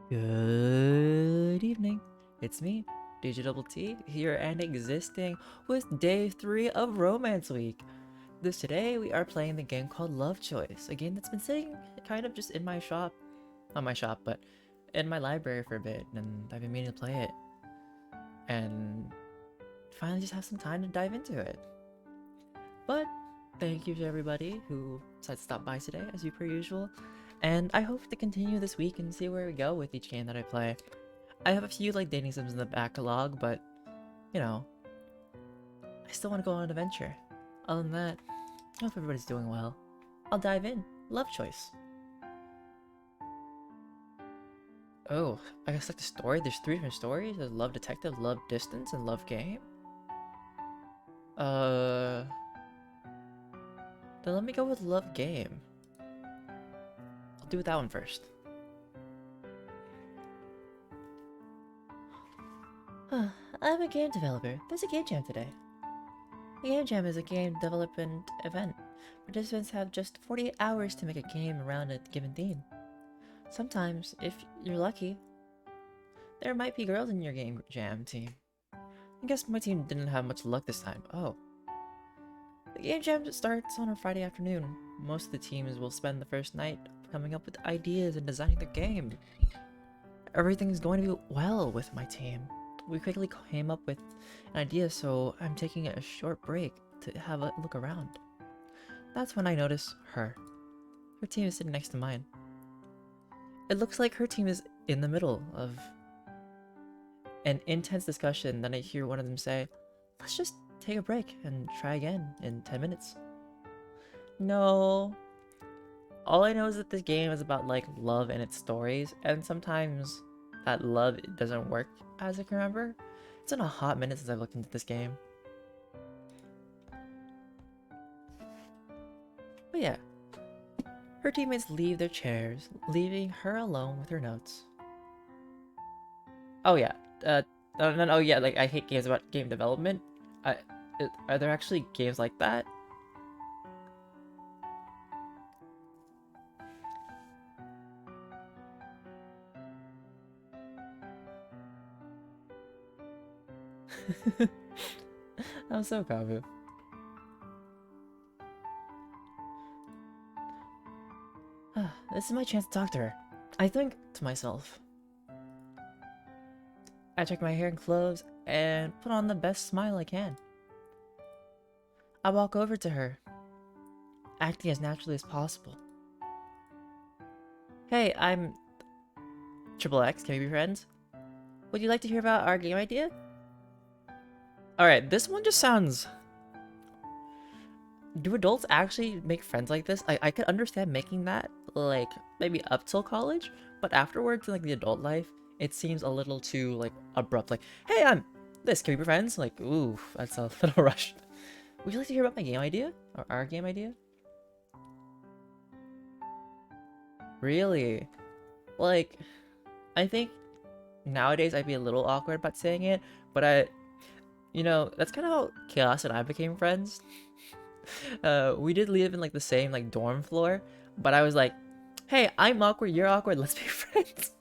Good evening. It's me, DjDoubleT, here and existing with day 3 of Romance Week. Today we are playing the game called Love Choice, a game that's been sitting kind of just in my shop, not my shop, but in my library for a bit, and I've been meaning to play it, and finally just have some time to dive into it. But thank you to everybody who decided to stop by today, as per usual, and I hope to continue this week and see where we go with each game that I play. I have a few like dating sims in the backlog, but you know, I still want to go on an adventure. Other than that, I hope everybody's doing well. I'll dive in. Love choice. Oh, I guess like the story. There's 3 different stories. There's Love Detective, Love Distance, and Love Game. Then let me go with Love Game. I'll do that one first. I'm a game developer. There's a game jam today. A game jam is a game development event. Participants have just 48 hours to make a game around a given theme. Sometimes, if you're lucky, there might be girls in your game jam team. I guess my team didn't have much luck this time. Oh. The game jam starts on a Friday afternoon. Most of the teams will spend the first night coming up with ideas and designing their game. Everything's going to be well with my team. We quickly came up with an idea, so I'm taking a short break to have a look around. That's when I notice her. Her team is sitting next to mine. It looks like her team is in the middle of an intense discussion. Then I hear one of them say, "Let's just take a break and try again in 10 minutes. No. All I know is that this game is about like love and its stories, and sometimes that love doesn't work as I can remember. It's been a hot minute since I've looked into this game. But yeah. Her teammates leave their chairs, leaving her alone with her notes. Oh yeah, no, yeah, like I hate games about game development. Are there actually games like that? I'm so Kabu. This is my chance to talk to her. I think to myself. I check my hair and clothes and put on the best smile I can. I walk over to her, acting as naturally as possible. Hey, I'm Triple X, can we be friends? Would you like to hear about our game idea? Alright, this one just sounds... Do adults actually make friends like this? I could understand making that, like, maybe up till college, but afterwards, in, like, the adult life, it seems a little too, like, abrupt. Like, hey, I'm this, can we be friends? Like, ooh, that's a little rushed. Would you like to hear about my game idea? Or our game idea? Really? Like, I think nowadays I'd be a little awkward about saying it, but you know, that's kind of how Chaos and I became friends. We did live in like the same like dorm floor, but I was like, hey, I'm awkward, you're awkward, let's be friends.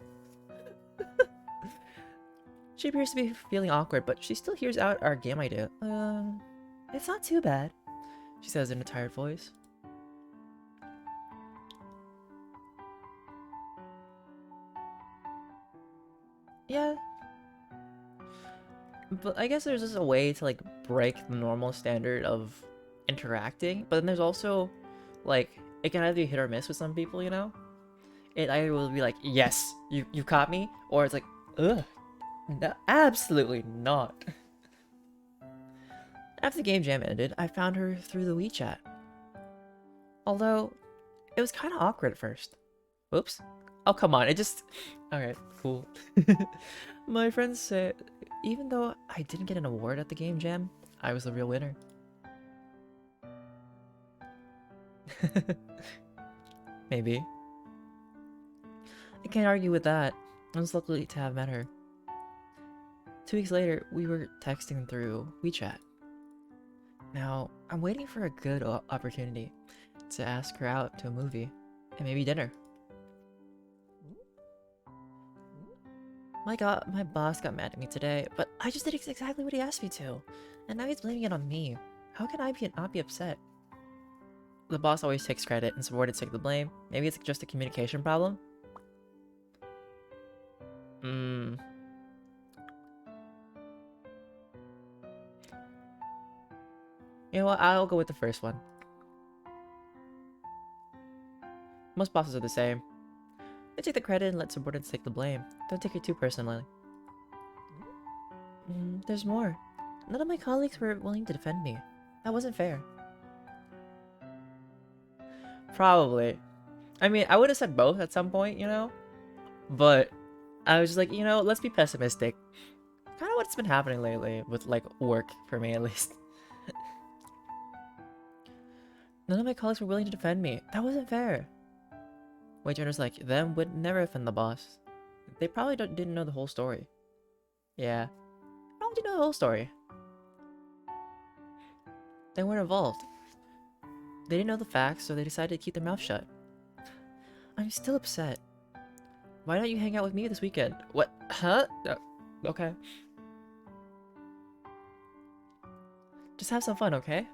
She appears to be feeling awkward, but she still hears out our game idea. It's not too bad, she says in a tired voice. Yeah, but I guess there's just a way to like break the normal standard of interacting, but then there's also like it can either be hit or miss with some people, you know? It either will be like, yes, you caught me, or it's like, ugh, no, absolutely not. After the game jam ended, I found her through the WeChat. Although, it was kind of awkward at first. Oops. Oh, come on, it just... Alright, cool. My friends say, even though I didn't get an award at the game jam, I was the real winner. Maybe. I can't argue with that. I was lucky to have met her. 2 weeks later, we were texting through WeChat. Now, I'm waiting for a good opportunity to ask her out to a movie and maybe dinner. My god, my boss got mad at me today, but I just did exactly what he asked me to. And now he's blaming it on me. How can I not be upset? The boss always takes credit and subordinates take the blame. Maybe it's just a communication problem? Hmm. You know what? I'll go with the first one. Most bosses are the same. They take the credit and let subordinates take the blame. Don't take it too personally. There's more. None of my colleagues were willing to defend me. That wasn't fair. Probably. I mean, I would have said both at some point, you know? But I was just like, you know, let's be pessimistic. Kind of what's been happening lately with, like, work, for me at least. None of my colleagues were willing to defend me. That wasn't fair. Wage earners like them would never offend the boss. They probably didn't know the whole story. Yeah. Probably didn't know the whole story. They weren't involved. They didn't know the facts, so they decided to keep their mouth shut. I'm still upset. Why don't you hang out with me this weekend? What? Huh? Okay. Just have some fun, okay?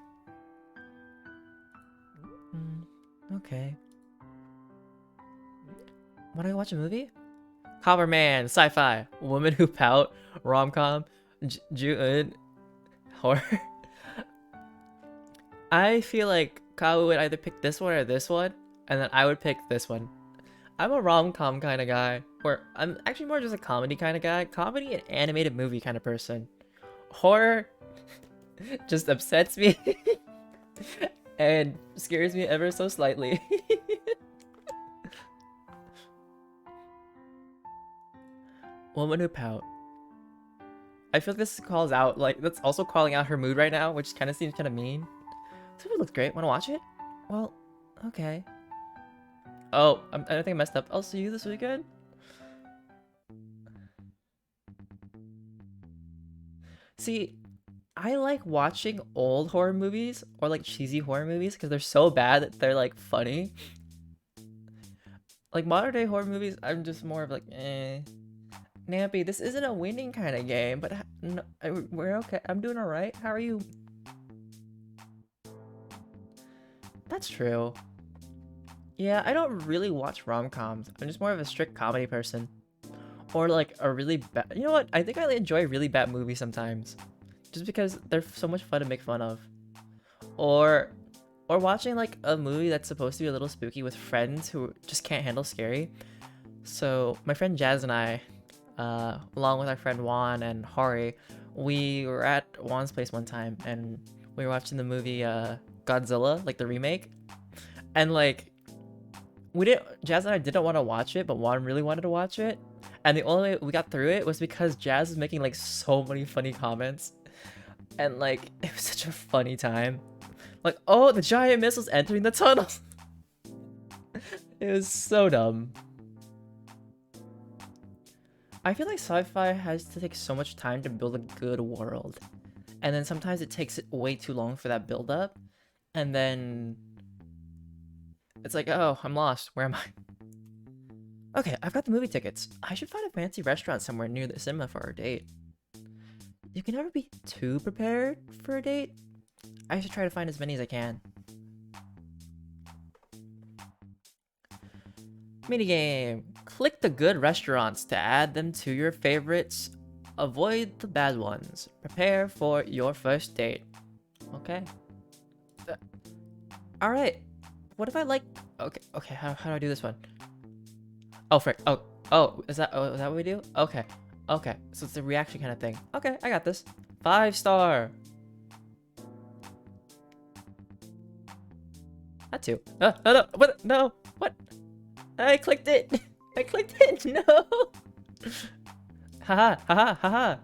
Okay. Wanna go watch a movie? Copper Man, sci-fi, woman who pout, rom-com, June, horror. I feel like Kawu would either pick this one or this one, and then I would pick this one. I'm a rom-com kind of guy, or I'm actually more just a comedy kind of guy. Comedy and animated movie kind of person. Horror just upsets me and scares me ever so slightly. Woman who pout. I feel like this calls out, like, that's also calling out her mood right now, which kind of seems kind of mean. This movie looks great. Want to watch it? Well, okay. Oh, I don't think I messed up. I'll see you this weekend. See, I like watching old horror movies or like cheesy horror movies because they're so bad that they're like funny. Like modern day horror movies, I'm just more of like, eh. Nampy, this isn't a winning kind of game, but no, we're okay. I'm doing alright. How are you? That's true. Yeah, I don't really watch rom-coms. I'm just more of a strict comedy person. Or like a really bad... You know what? I think I enjoy really bad movies sometimes. Just because they're so much fun to make fun of. Or watching like a movie that's supposed to be a little spooky with friends who just can't handle scary. So my friend Jazz and I, along with our friend Juan and Hari, we were at Juan's place one time and we were watching the movie Godzilla, like the remake. And like Jazz and I didn't want to watch it, but Juan really wanted to watch it. And the only way we got through it was because Jazz was making like so many funny comments. And like it was such a funny time. Like, oh, the giant missile's entering the tunnel. It was so dumb. I feel like sci-fi has to take so much time to build a good world. And then sometimes it takes it way too long for that build up. And then it's like, oh, I'm lost. Where am I? Okay, I've got the movie tickets. I should find a fancy restaurant somewhere near the cinema for our date. You can never be too prepared for a date. I should try to find as many as I can. Minigame. Click the good restaurants to add them to your favorites. Avoid the bad ones. Prepare for your first date. Okay. Alright. What if I like... Okay, how do I do this one? Oh, frick. Is that what we do? Okay. Okay, so it's a reaction kind of thing. Okay, I got this. 5-star. Not 2. No, what? No, what? I clicked it. I clicked it. No. Haha, haha, haha.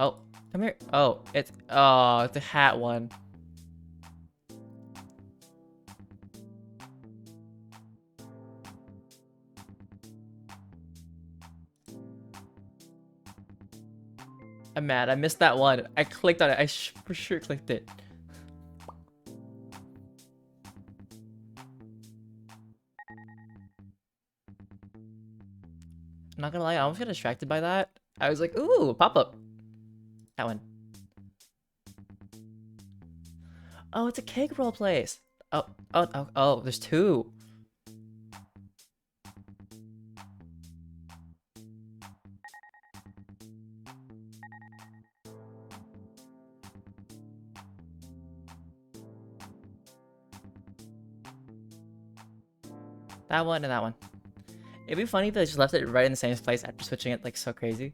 Oh, come here. Oh, it's a hat one. I'm mad. I missed that one. I clicked on it. I for sure clicked it. Not gonna lie, I almost got distracted by that. I was like, ooh, pop-up. That one. Oh, it's a cake roll place. Oh, there's two. That one and that one. It'd be funny if they just left it right in the same place after switching it like so crazy.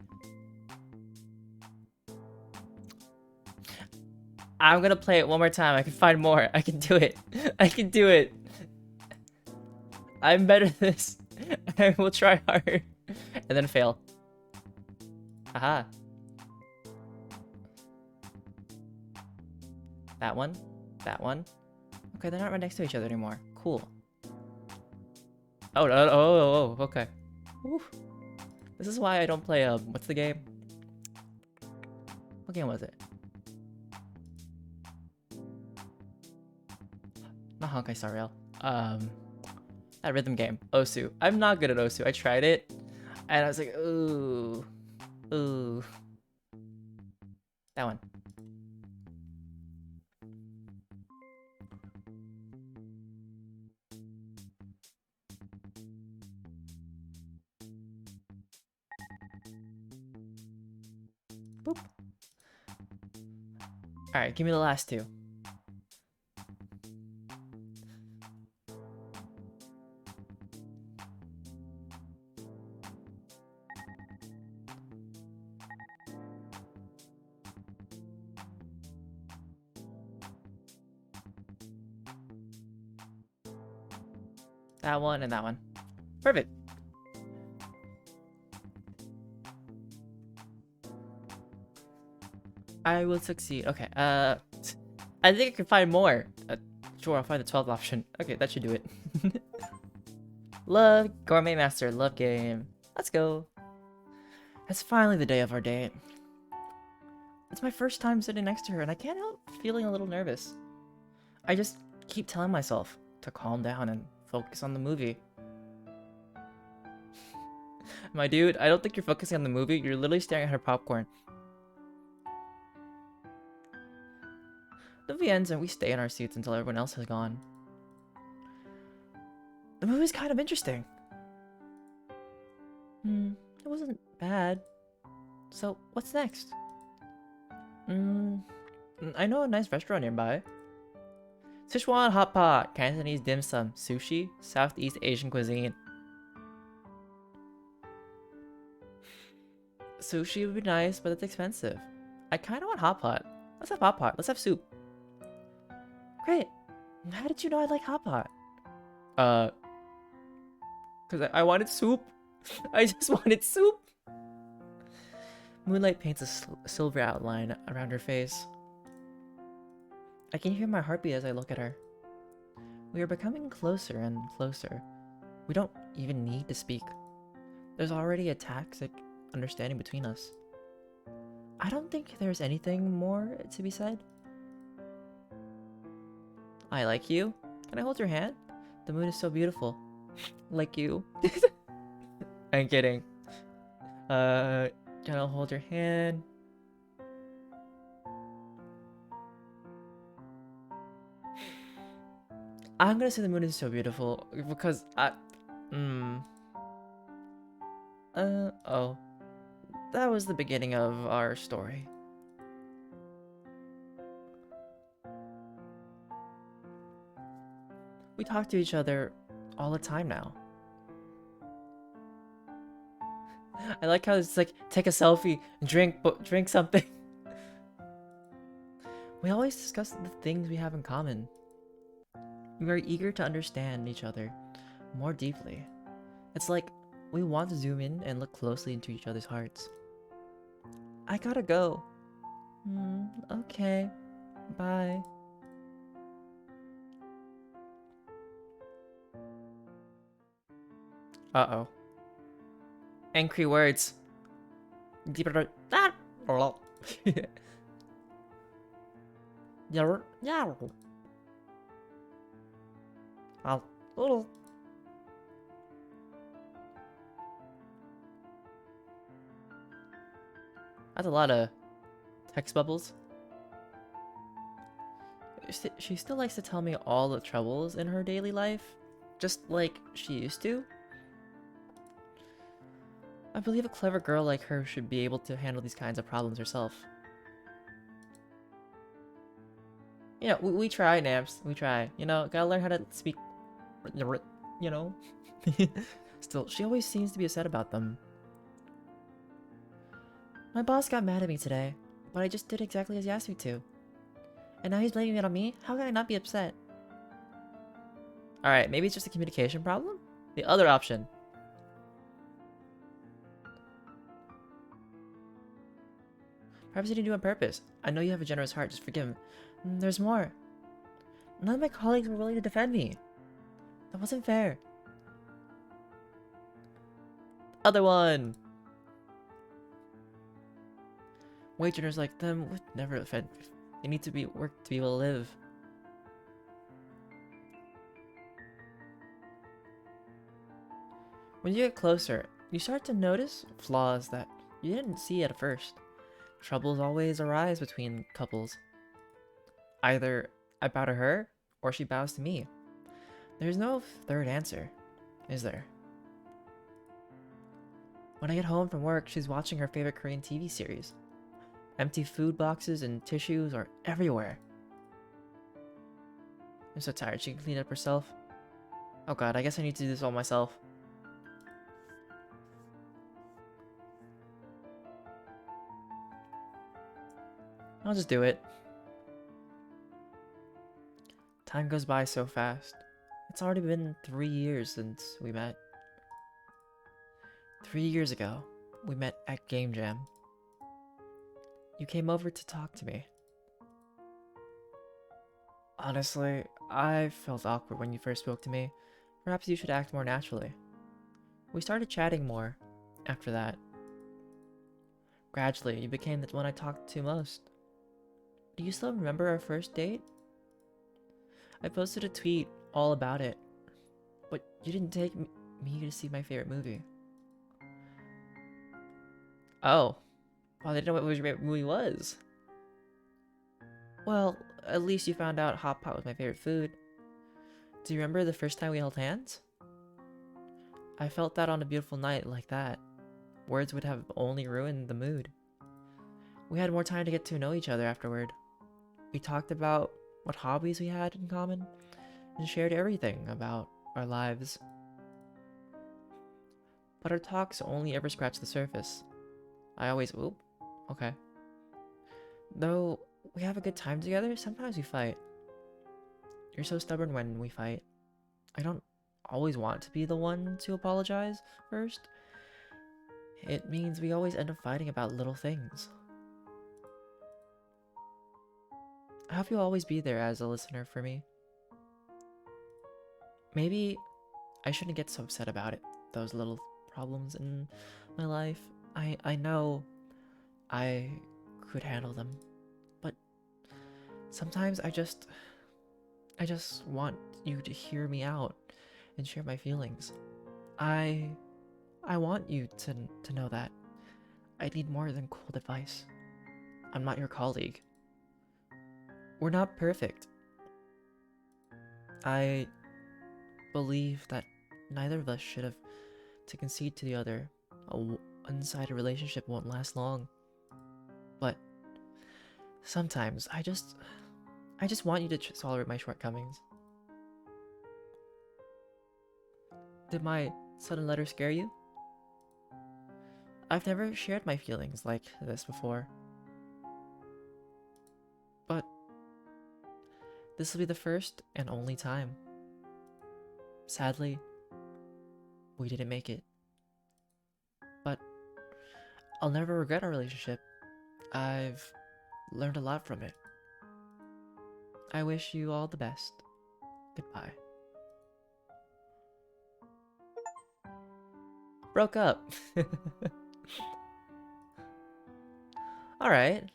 I'm gonna play it one more time. I can find more. I can do it. I can do it. I'm better at this. I will try harder. And then fail. Aha. That one. That one. Okay, they're not right next to each other anymore. Cool. Oh, okay. Oof. This is why I don't play, what's the game? What game was it? Not Honkai Star Rail. That rhythm game. Osu. I'm not good at Osu. I tried it, and I was like, ooh. Ooh. That one. Boop. Alright, give me the last two. That one and that one. Perfect. I will succeed. Okay, I think I can find more. Sure, I'll find the 12th option. Okay, that should do it. Love, Gourmet Master, love game. Let's go. It's finally the day of our date. It's my first time sitting next to her, and I can't help feeling a little nervous. I just keep telling myself to calm down and focus on the movie. My dude, I don't think you're focusing on the movie. You're literally staring at her popcorn. The movie ends and we stay in our seats until everyone else has gone. The movie's kind of interesting. It wasn't bad. So, what's next? I know a nice restaurant nearby. Sichuan hot pot, Cantonese dim sum, sushi, Southeast Asian cuisine. Sushi would be nice, but it's expensive. I kind of want hot pot. Let's have hot pot. Let's have soup. Great. How did you know I like hot pot? Because I wanted soup. I just wanted soup. Moonlight paints a silver outline around her face. I can hear my heartbeat as I look at her. We are becoming closer and closer. We don't even need to speak. There's already a tacit understanding between us. I don't think there's anything more to be said. I like you. Can I hold your hand? The moon is so beautiful. Like you. I'm kidding. Can I hold your hand? I'm gonna say the moon is so beautiful because oh. That was the beginning of our story. We talk to each other all the time now. I like how it's like, take a selfie, drink something. We always discuss the things we have in common. We are eager to understand each other more deeply. It's like we want to zoom in and look closely into each other's hearts. I gotta go. Okay. Bye. Uh-oh. Angry words. That's a lot of text bubbles. She still likes to tell me all the troubles in her daily life, just like she used to. I believe a clever girl like her should be able to handle these kinds of problems herself. You know, we try, Namps. We try. You know, gotta learn how to speak, you know? Still, she always seems to be upset about them. My boss got mad at me today, but I just did exactly as he asked me to. And now he's blaming it on me? How can I not be upset? Alright, maybe it's just a communication problem? The other option. Perhaps he didn't do it on purpose. I know you have a generous heart, just forgive him. There's more. None of my colleagues were willing to defend me. That wasn't fair. Other one! Wage earners like them would never offend. They need to be work to be able to live. When you get closer, you start to notice flaws that you didn't see at first. Troubles always arise between couples. Either I bow to her, or she bows to me. There's no third answer, is there? When I get home from work, she's watching her favorite Korean TV series. Empty food boxes and tissues are everywhere. I'm so tired she can clean up herself. Oh god, I guess I need to do this all myself. I'll just do it. Time goes by so fast. It's already been 3 years since we met. 3 years ago, we met at Game Jam. You came over to talk to me. Honestly, I felt awkward when you first spoke to me. Perhaps you should act more naturally. We started chatting more after that. Gradually, you became the one I talked to most. Do you still remember our first date? I posted a tweet all about it, but you didn't take me to see my favorite movie. Oh, well, I didn't know what your favorite movie was. Well, at least you found out hot pot was my favorite food. Do you remember the first time we held hands? I felt that on a beautiful night like that. Words would have only ruined the mood. We had more time to get to know each other afterward. We talked about what hobbies we had in common and shared everything about our lives. But our talks only ever scratched the surface. I always, oop, okay. Though we have a good time together, sometimes we fight. You're so stubborn when we fight. I don't always want to be the one to apologize first. It means we always end up fighting about little things. I hope you'll always be there as a listener for me. Maybe I shouldn't get so upset about it, those little problems in my life. I know I could handle them, but sometimes I just want you to hear me out and share my feelings. I want you to know that I need more than cold advice. I'm not your colleague. We're not perfect. I believe that neither of us should have to concede to the other. A one-sided relationship won't last long. But sometimes I just want you to tolerate my shortcomings. Did my sudden letter scare you? I've never shared my feelings like this before. But this will be the first and only time. Sadly, we didn't make it. But I'll never regret our relationship. I've learned a lot from it. I wish you all the best. Goodbye. Broke up. Alright.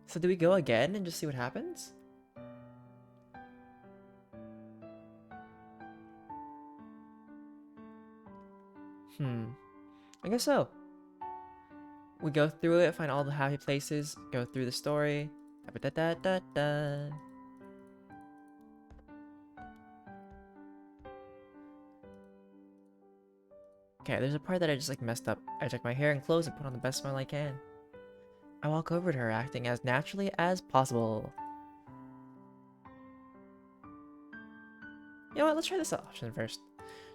So do we go again and just see what happens? I guess so. We go through it, find all the happy places, go through the story. Da da da da. Okay, there's a part that I just like messed up. I check my hair and clothes and put on the best smile I can. I walk over to her, acting as naturally as possible. You know what, let's try this option first.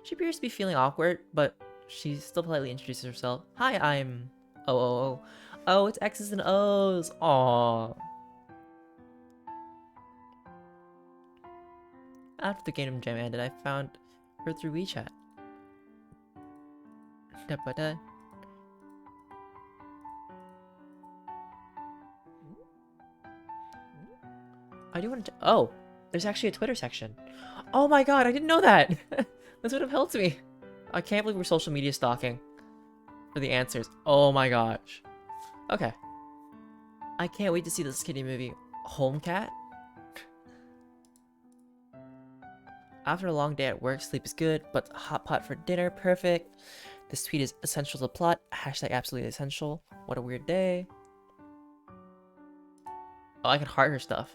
She appears to be feeling awkward, but she still politely introduces herself. Hi, I'm... Oh. Oh, it's X's and O's. Aww. After the game jam ended, I found her through WeChat. Da-ba-da. I do want to... Oh, there's actually a Twitter section. Oh my god, I didn't know that! This would have helped me. I can't believe we're social media stalking for the answers. Oh my gosh. Okay. I can't wait to see this kitty movie. Home Cat? After a long day at work, sleep is good, but hot pot for dinner, perfect. This tweet is essential to the plot. Hashtag absolutely essential. What a weird day. Oh, I can heart her stuff.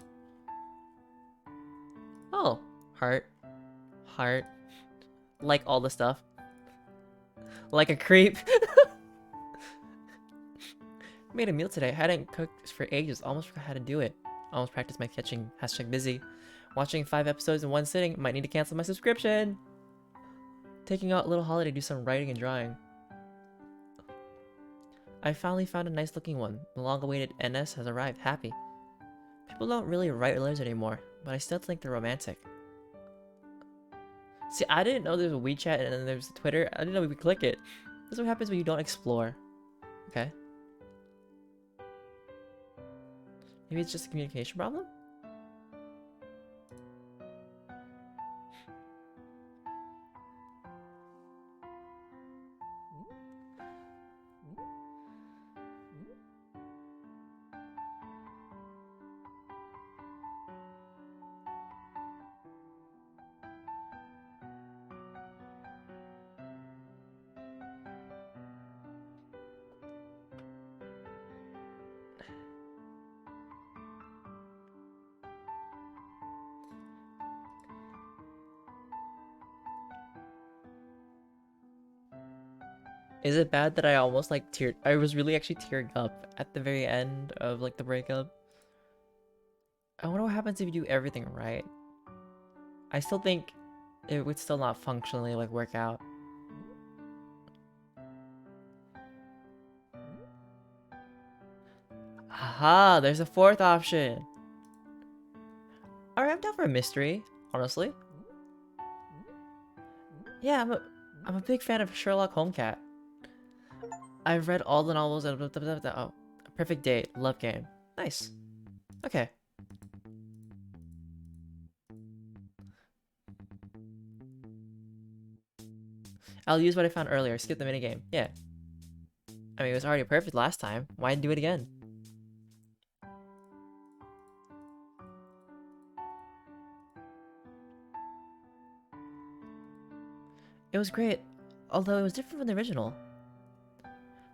Oh, heart. Heart. Like all the stuff. Like a creep. Made a meal today. Hadn't cooked for ages. Almost forgot how to do it. Almost practiced my catching. Hashtag busy. Watching 5 episodes in one sitting. Might need to cancel my subscription. Taking out a little holiday to do some writing and drawing. I finally found a nice looking one. The long-awaited NS has arrived. Happy. People don't really write letters anymore, but I still think they're romantic. See, I didn't know there's a WeChat and then there's Twitter. I didn't know we could click it. This is what happens when you don't explore. Okay. Maybe it's just a communication problem? Is it bad that I almost like teared? I was really actually tearing up at the very end of like the breakup. I wonder what happens if you do everything right. I still think it would still not functionally like work out. Aha, there's a fourth option. Alright, I'm down for a mystery, honestly. Yeah, I'm a big fan of Sherlock Holmes Cat. I've read all the novels and oh, a perfect date, love game. Nice. Okay. I'll use what I found earlier, skip the minigame. Yeah. I mean, it was already perfect last time. Why do it again? It was great, although it was different from the original.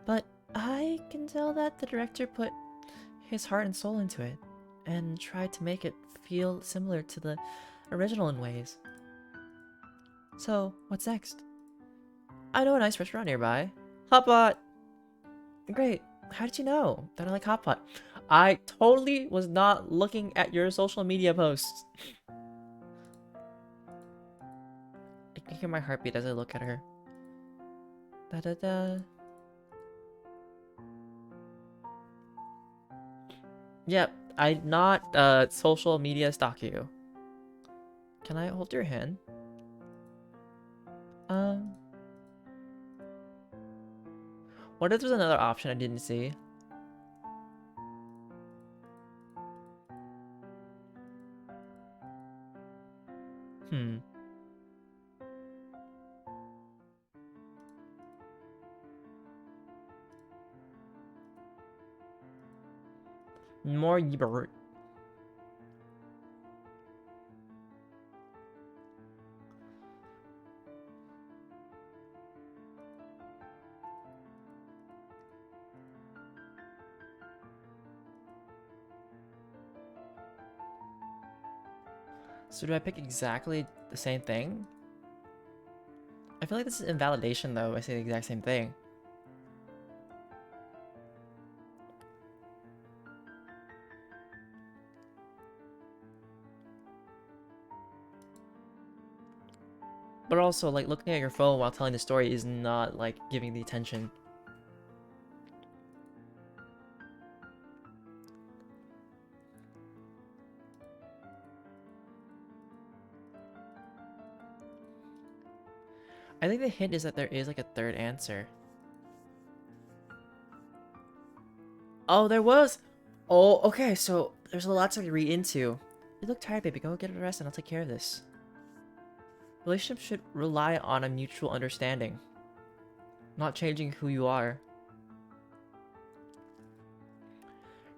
But I can tell that the director put his heart and soul into it, and tried to make it feel similar to the original in ways. So, what's next? I know a nice restaurant nearby. Hotpot! Great. How did you know that I like Hotpot? I totally was not looking at your social media posts. I can hear my heartbeat as I look at her. Da da da. Yep, I not social media stalk you. Can I hold your hand? What if there's another option I didn't see? Hmm. More yibber. So do I pick exactly the same thing? I feel like this is invalidation though. I say the exact same thing. But also, like, looking at your phone while telling the story is not, like, giving the attention. I think the hint is that there is, like, a third answer. Oh, there was! Oh, okay, so there's a lot to read into. You look tired, baby. Go get a rest and I'll take care of this. Relationships should rely on a mutual understanding, not changing who you are.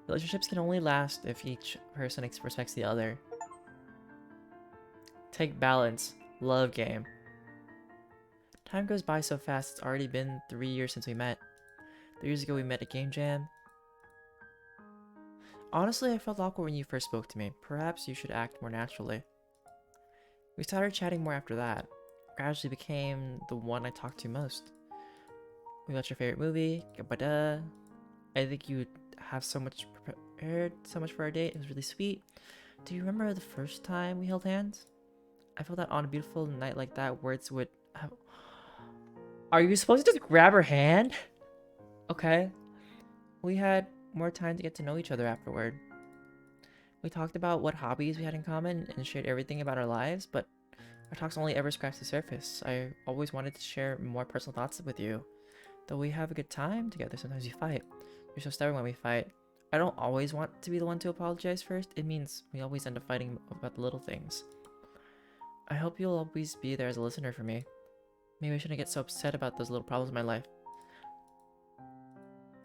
Relationships can only last if each person respects the other. Take balance. Love game. Time goes by so fast, it's already been 3 years since we met. 3 years ago we met at Game Jam. Honestly, I felt awkward when you first spoke to me. Perhaps you should act more naturally. We started chatting more after that. Gradually became the one I talked to most. We watched your favorite movie. I think you have so much prepared, so much for our date. It was really sweet. Do you remember the first time we held hands? I felt that on a beautiful night like that, words would have... Are you supposed to just grab her hand? Okay. We had more time to get to know each other afterward. We talked about what hobbies we had in common and shared everything about our lives, but our talks only ever scratched the surface. I always wanted to share more personal thoughts with you. Though we have a good time together, sometimes we fight. You're so stubborn when we fight. I don't always want to be the one to apologize first. It means we always end up fighting about the little things. I hope you'll always be there as a listener for me. Maybe I shouldn't get so upset about those little problems in my life.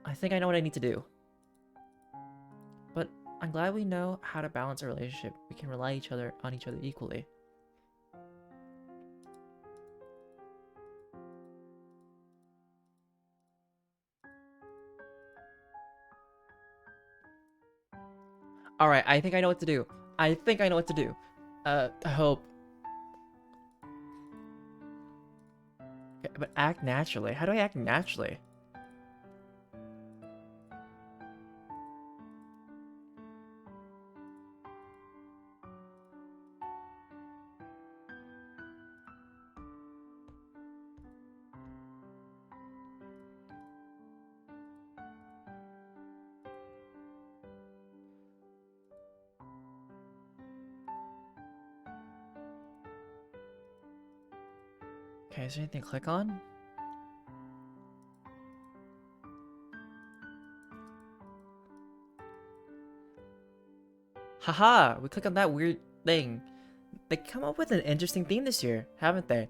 I think I know what I need to do. But I'm glad we know how to balance a relationship. We can rely on each other equally. Alright, I think I know what to do. I think I know what to do. I hope. Okay, but act naturally. How do I act naturally? Okay, is there anything to click on? Haha! We click on that weird thing. They come up with an interesting theme this year, haven't they?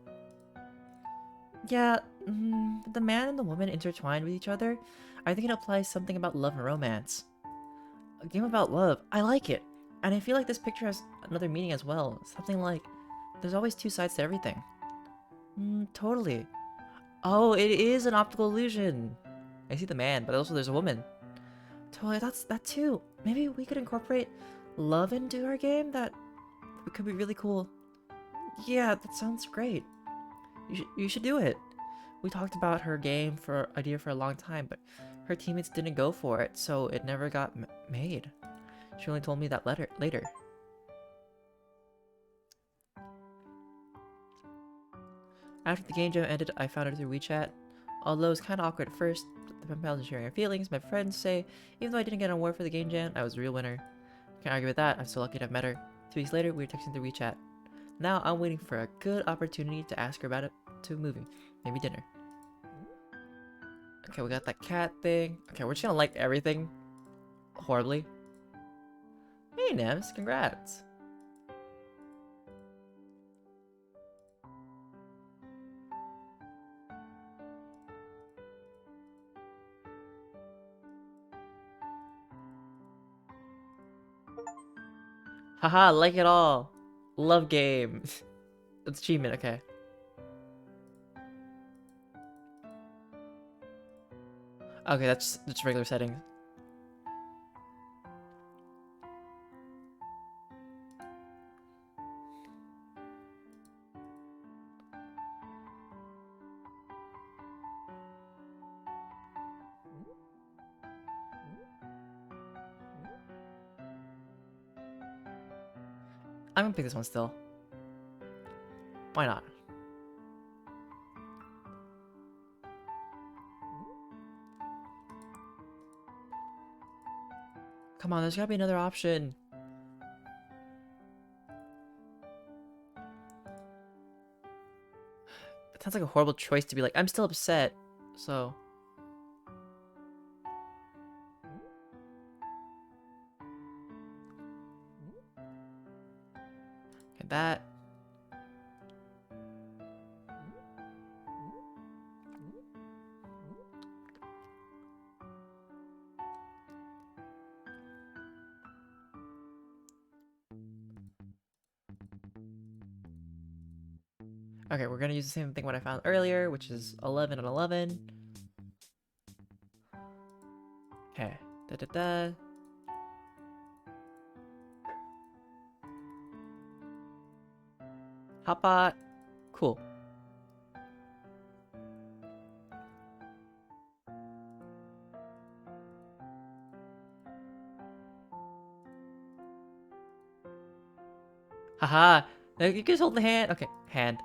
Yeah, the man and the woman intertwined with each other. I think it applies something about love and romance. A game about love. I like it. And I feel like this picture has another meaning as well. Something like, there's always two sides to everything. Totally. Oh, it is an optical illusion. I see the man, but also there's a woman. Totally, that's that too. Maybe we could incorporate love into our game. That could be really cool. Yeah, that sounds great. You should do it. We talked about her game for idea for a long time, but her teammates didn't go for it, so it never got made. She only told me that later. After the game jam ended, I found her through WeChat. Although it was kind of awkward at first, the pen pals and sharing our feelings, my friends say, even though I didn't get an award for the game jam, I was a real winner. Can't argue with that, I'm so lucky to have met her. 2 weeks later, we were texting through WeChat. Now I'm waiting for a good opportunity to ask her about it to a movie, maybe dinner. Okay, we got that cat thing. Okay, we're just gonna like everything horribly. Hey, Nems, congrats. Haha, like it all. Love game. It's achievement, okay. Okay, that's regular settings. I'm gonna pick this one still. Why not? Come on, there's gotta be another option. It sounds like a horrible choice to be like, I'm still upset, so... Okay, that... Okay, we're gonna use the same thing what I found earlier, which is 11 and 11. Okay, da-da-da. Hotpot. Cool. Haha. Now you guys hold the hand. Okay, hand.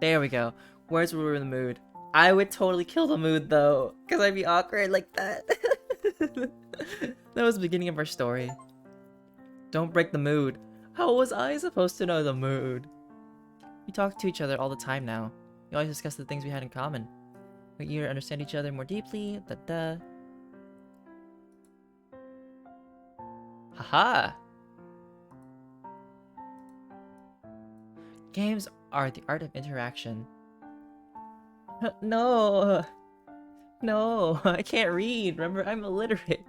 There we go. Words were in the mood. I would totally kill the mood though, because I'd be awkward like that. That was the beginning of our story. Don't break the mood. How was I supposed to know the mood? We talk to each other all the time now. We always discuss the things we had in common. We either understand each other more deeply, da-da. Haha! Games are the art of interaction. No! No, I can't read. Remember, I'm illiterate.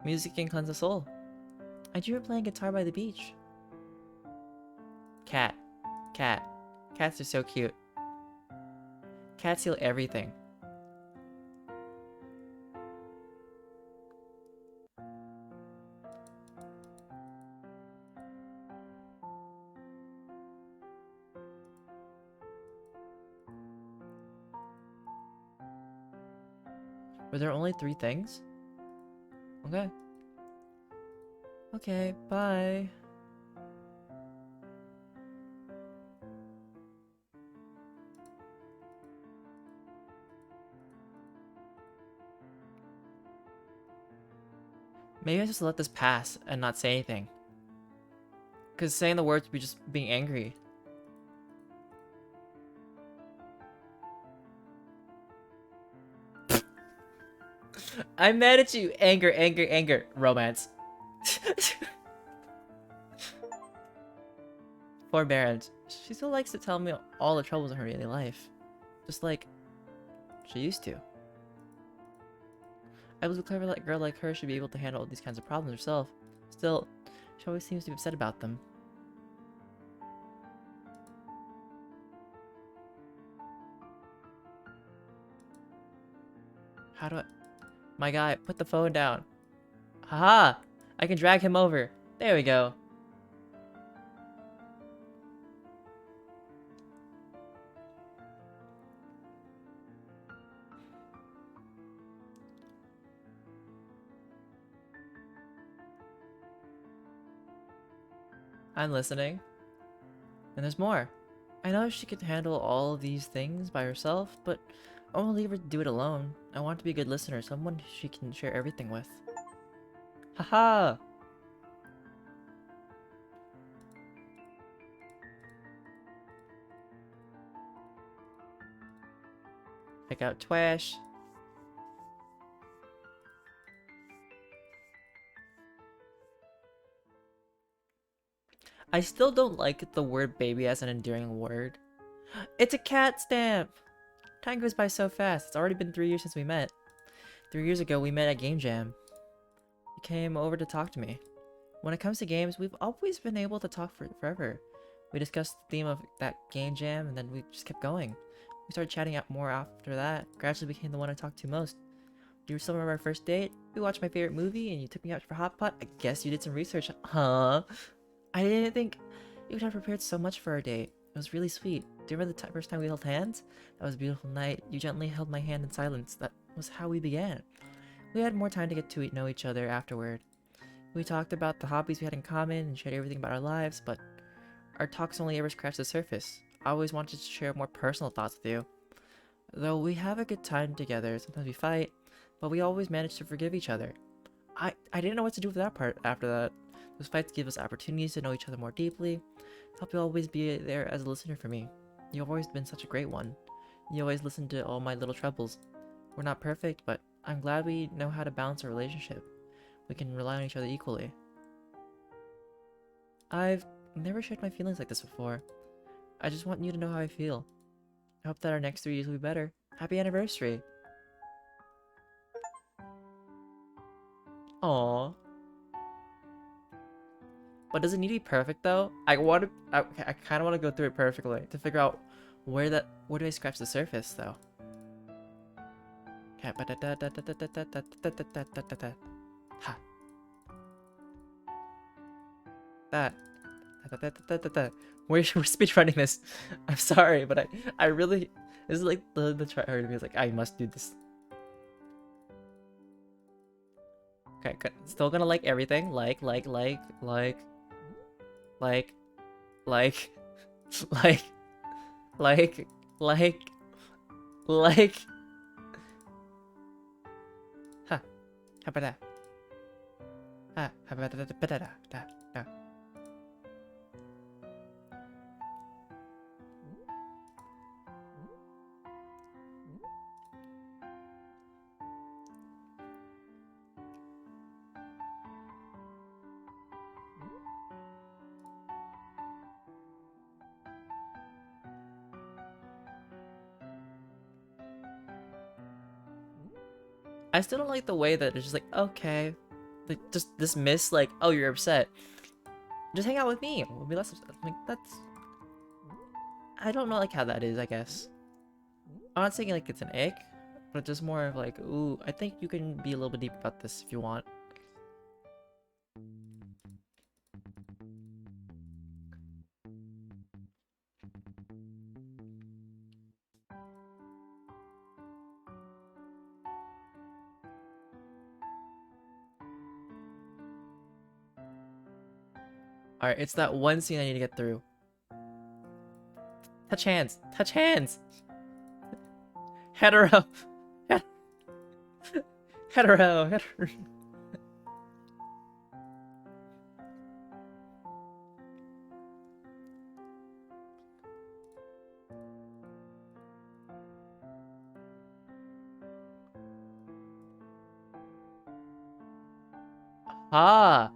Music can cleanse the soul. I dream of playing guitar by the beach. Cat. Cat. Cats are so cute. Cats heal everything. Were there only 3 things? Okay. Okay, bye. Maybe I just let this pass and not say anything. Because saying the words would be just being angry. I'm mad at you. Anger, anger, anger. Romance. Forbearance. She still likes to tell me all the troubles in her daily life. Just like she used to. I believe a clever girl like her should be able to handle these kinds of problems herself. Still, she always seems to be upset about them. How do I... My guy, put the phone down. Haha! I can drag him over. There we go. I'm listening. And there's more. I know she could handle all of these things by herself, but I won't leave her to do it alone. I want to be a good listener, someone she can share everything with. Haha! Pick out trash. I still don't like the word baby as an endearing word. It's a cat stamp! Time goes by so fast. It's already been 3 years since we met. 3 years ago, we met at Game Jam. You came over to talk to me. When it comes to games, we've always been able to talk for forever. We discussed the theme of that Game Jam, and then we just kept going. We started chatting out more after that. Gradually became the one I talked to most. Do you still remember our first date? We watched my favorite movie, and you took me out for hot pot. I guess you did some research, huh? I didn't think you would have prepared so much for our date. It was really sweet. Do you remember the first time we held hands? That was a beautiful night. You gently held my hand in silence. That was how we began. We had more time to get to know each other afterward. We talked about the hobbies we had in common and shared everything about our lives, but our talks only ever scratched the surface. I always wanted to share more personal thoughts with you. Though we have a good time together, sometimes we fight, but we always manage to forgive each other. I didn't know what to do with that part after that. Those fights give us opportunities to know each other more deeply. Help you always be there as a listener for me. You've always been such a great one. You always listen to all my little troubles. We're not perfect, but I'm glad we know how to balance our relationship. We can rely on each other equally. I've never shared my feelings like this before. I just want you to know how I feel. I hope that our next 3 years will be better. Happy anniversary! Aww. But does it need to be perfect though? I kind of want to go through it perfectly to figure out where do I scratch the surface though? Okay, ha. We're speedrunning this. I'm sorry, but I really, this is like the try hard to be like I must do this. Okay, good. Still gonna like everything. Like, like, like, like, like, like, like. Ha. How about that? Ha. How about that? I still don't like the way that it's just like, okay, like just dismiss like, oh, you're upset. Just hang out with me. We'll be less upset. Like that's, I don't know like how that is. I guess I'm not saying like it's an ick, but just more of like, ooh, I think you can be a little bit deep about this if you want. All right, it's that one scene I need to get through. Touch hands. Touch hands. Hetero. Hetero. Ah.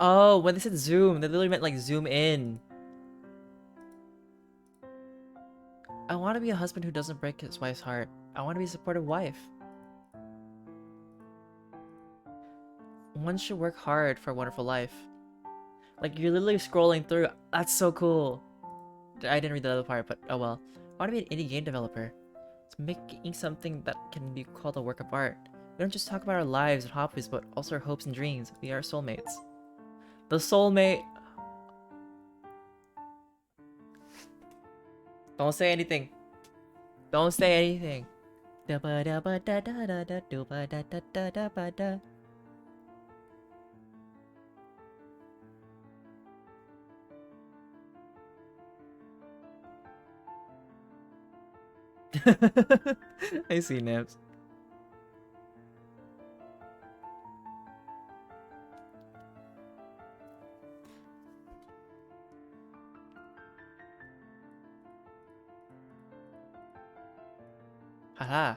Oh, when they said zoom, they literally meant like zoom in. I want to be a husband who doesn't break his wife's heart. I want to be a supportive wife. One should work hard for a wonderful life. Like, you're literally scrolling through. That's so cool. I didn't read the other part, but oh well. I want to be an indie game developer. It's making something that can be called a work of art. We don't just talk about our lives and hobbies, but also our hopes and dreams. We are soulmates. The soulmate. Don't say anything. Don't say anything. I see naps. Haha.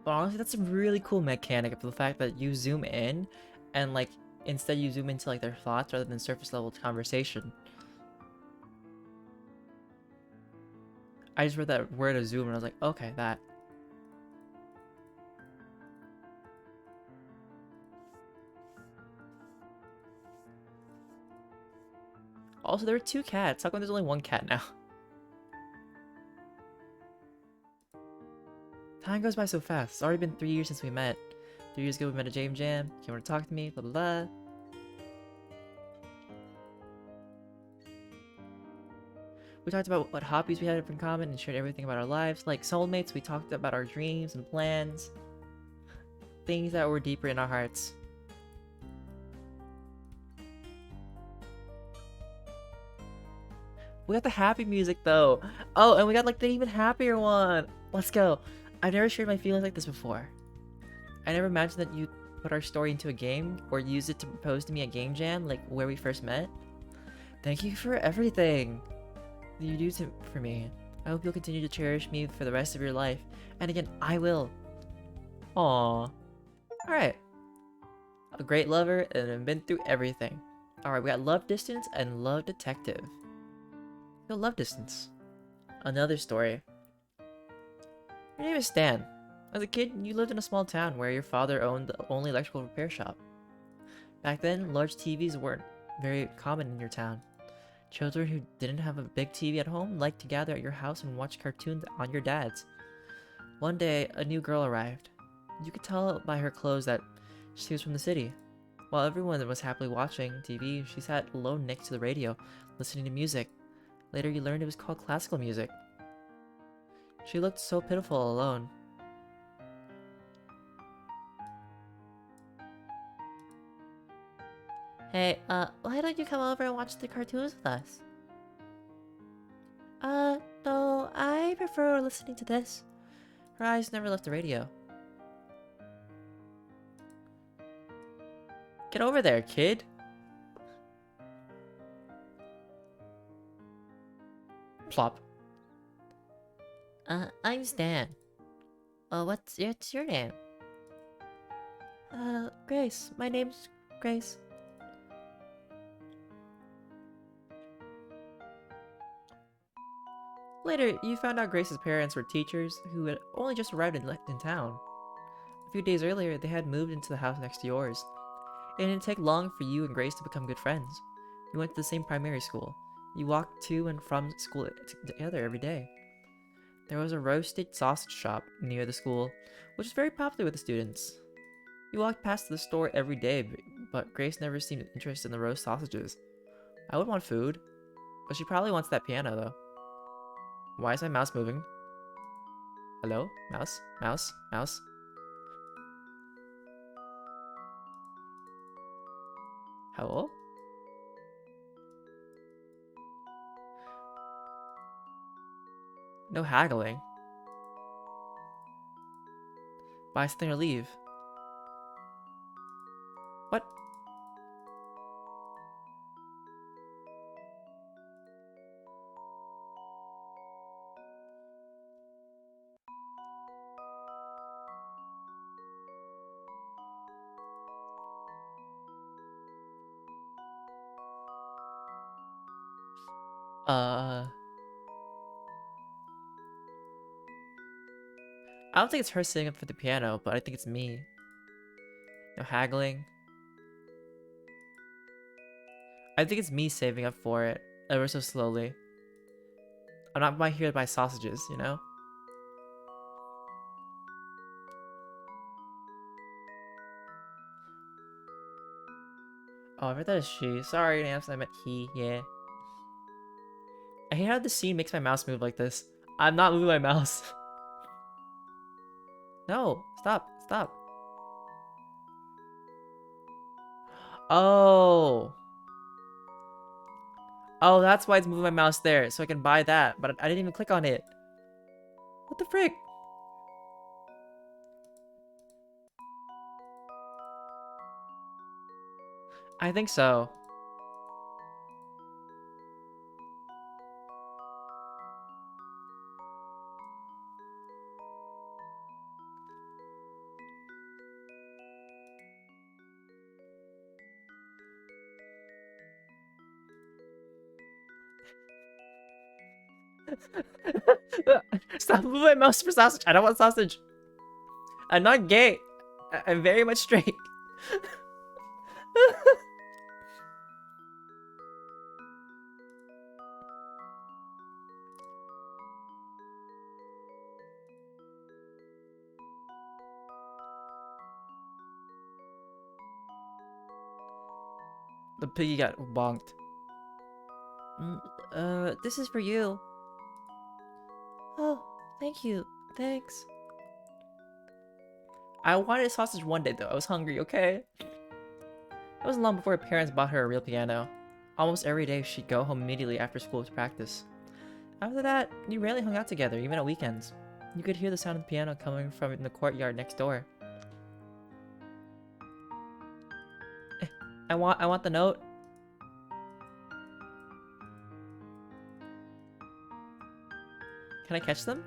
But honestly, that's a really cool mechanic of the fact that you zoom in and like instead you zoom into like their thoughts rather than surface level conversation. I just read that word of zoom and I was like, okay, that. Also, there were 2 cats. How come there's only 1 cat now? Time goes by so fast. It's already been 3 years since we met. 3 years ago we met at Jam Jam. Came over to talk to me, blah blah blah. We talked about what hobbies we had in common and shared everything about our lives. Like soulmates, we talked about our dreams and plans. Things that were deeper in our hearts. We got the happy music though. Oh, and we got like the even happier one. Let's go. I've never shared my feelings like this before. I never imagined that you'd put our story into a game or use it to propose to me at Game Jam, like where we first met. Thank you for everything you do for me. I hope you'll continue to cherish me for the rest of your life. And again, I will. Aww. Alright. A great lover and I've been through everything. Alright, we got Love Distance and Love Detective. Go Love Distance. Another story. Your name is Stan. As a kid, you lived in a small town where your father owned the only electrical repair shop. Back then, large TVs weren't very common in your town. Children who didn't have a big TV at home liked to gather at your house and watch cartoons on your dad's. One day, a new girl arrived. You could tell by her clothes that she was from the city. While everyone was happily watching TV, she sat alone next to the radio, listening to music. Later, you learned it was called classical music. She looked so pitiful alone. Hey, why don't you come over and watch the cartoons with us? No, I prefer listening to this. Her eyes never left the radio. Get over there, kid. Plop. I'm Stan. What's your name? Grace. My name's Grace. Later, you found out Grace's parents were teachers who had only just arrived in town. A few days earlier, they had moved into the house next to yours. It didn't take long for you and Grace to become good friends. You went to the same primary school. You walked to and from school together every day. There was a roasted sausage shop near the school, which was very popular with the students. You walked past the store every day, but Grace never seemed interested in the roast sausages. I would want food, but she probably wants that piano though. Why is my mouse moving? Hello? Mouse? Mouse? Mouse? Hello? No haggling. Buy something or leave. What? I don't think it's her sitting up for the piano, but I think it's me. No haggling. I think it's me saving up for it, ever so slowly. I'm not here to buy sausages, you know? Oh, I read that as she. Sorry, Nance, I meant he, yeah. I hate how the scene makes my mouse move like this. I'm not moving my mouse. No, stop, stop. Oh. Oh, that's why it's moving my mouse there, so I can buy that, but I didn't even click on it. What the frick? I think so. Stop moving my mouse for sausage. I don't want sausage. I'm not gay. I'm very much straight. The piggy got bonked. Mm, this is for you. Oh, thank you. Thanks. I wanted a sausage one day though. I was hungry, okay? It wasn't long before her parents bought her a real piano. Almost every day she'd go home immediately after school to practice. After that, you rarely hung out together, even at weekends. You could hear the sound of the piano coming from the courtyard next door. I want the note. Can I catch them?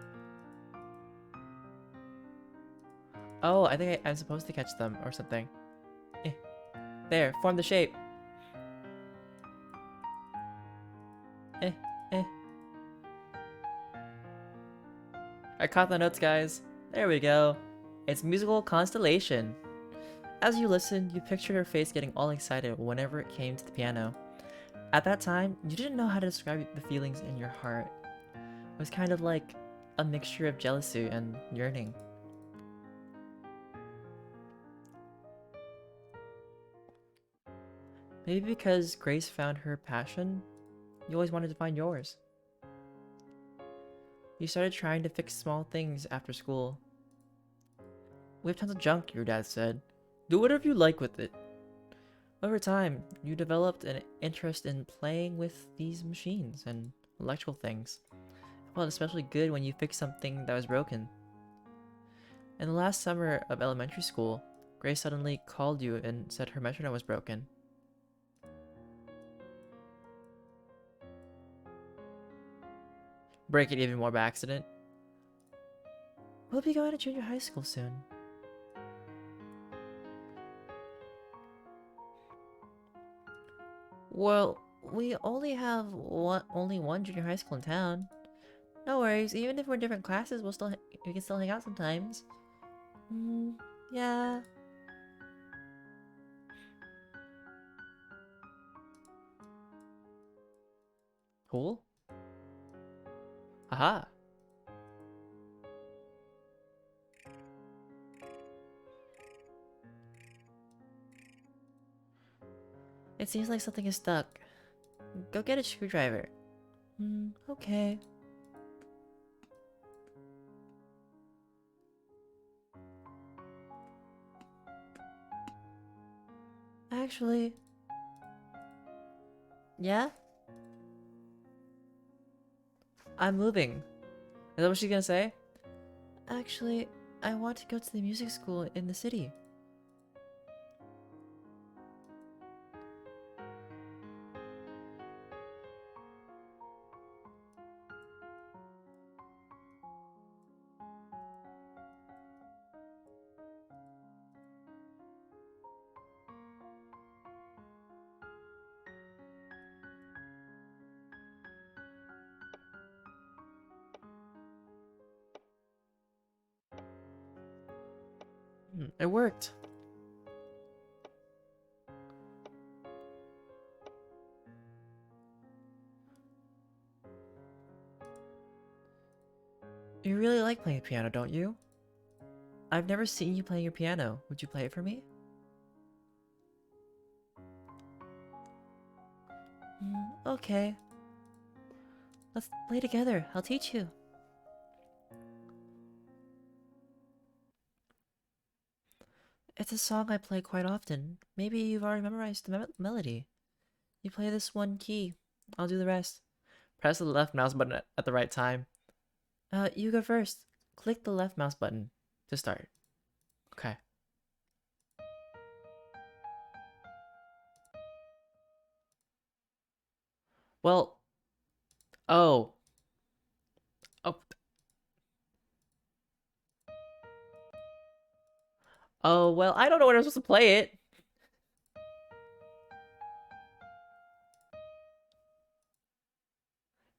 Oh, I think I'm supposed to catch them or something. There, form the shape. Eh, eh. I caught the notes, guys. There we go. It's musical constellation. As you listened, you pictured her face getting all excited whenever it came to the piano. At that time, you didn't know how to describe the feelings in your heart. It was kind of like a mixture of jealousy and yearning. Maybe because Grace found her passion, you always wanted to find yours. You started trying to fix small things after school. We have tons of junk, your dad said. Do whatever you like with it. Over time, you developed an interest in playing with these machines and electrical things. It felt especially good when you fixed something that was broken. In the last summer of elementary school, Grace suddenly called you and said her metronome was broken. Break it even more by accident. We'll be going to junior high school soon. Well, we only have only one junior high school in town. No worries, even if we're in different classes, we can still hang out sometimes. Yeah. Cool. Haha. It seems like something is stuck. Go get a screwdriver. Okay. Actually... Yeah? I'm moving. Is that what she's gonna say? Actually, I want to go to the music school in the city. It worked. You really like playing piano, don't you? I've never seen you playing your piano. Would you play it for me? Okay. Let's play together. I'll teach you. It's a song I play quite often. Maybe you've already memorized the melody. You play this one key. I'll do the rest. Press the left mouse button at the right time. You go first. Click the left mouse button to start. Okay. Well, oh. Oh. Oh, well, I don't know when I'm supposed to play it.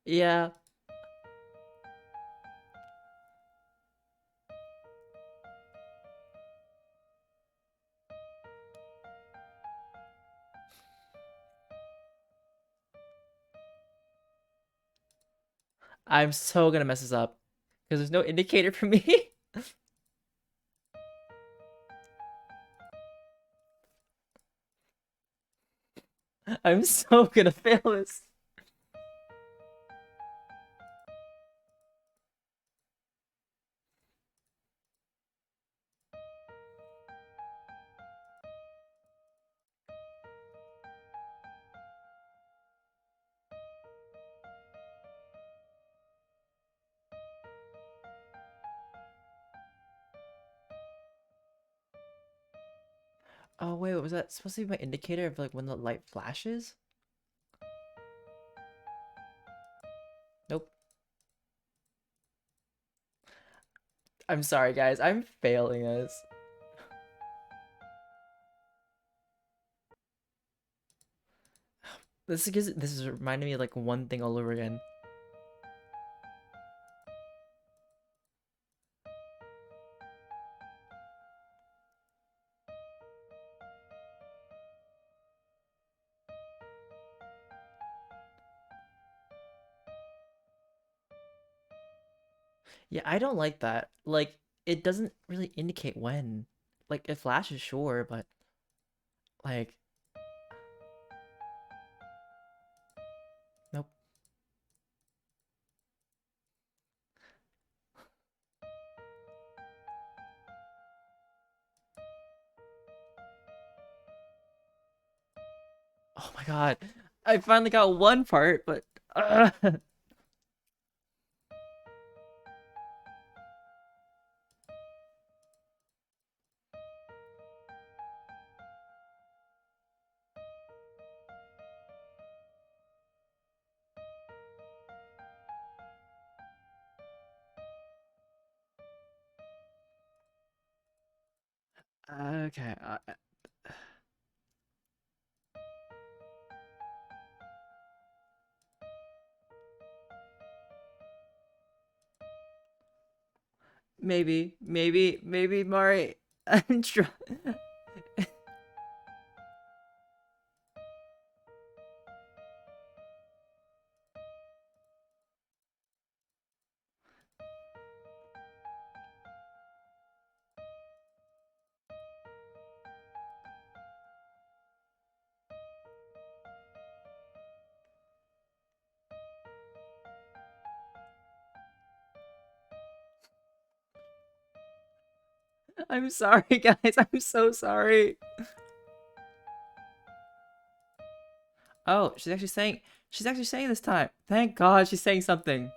Yeah. I'm so gonna mess this up. Because there's no indicator for me. I'm so gonna fail this. Oh wait, was that supposed to be my indicator of like when the light flashes? Nope. I'm sorry guys, I'm failing this. This is reminding me of like one thing all over again. Yeah, I don't like that. Like, it doesn't really indicate when. Like, it flashes, sure, but like, nope. Oh my god. I finally got one part, but okay. Maybe, Mari. I'm trying. I'm sorry, guys. I'm so sorry. Oh, she's actually saying this time. Thank God she's saying something.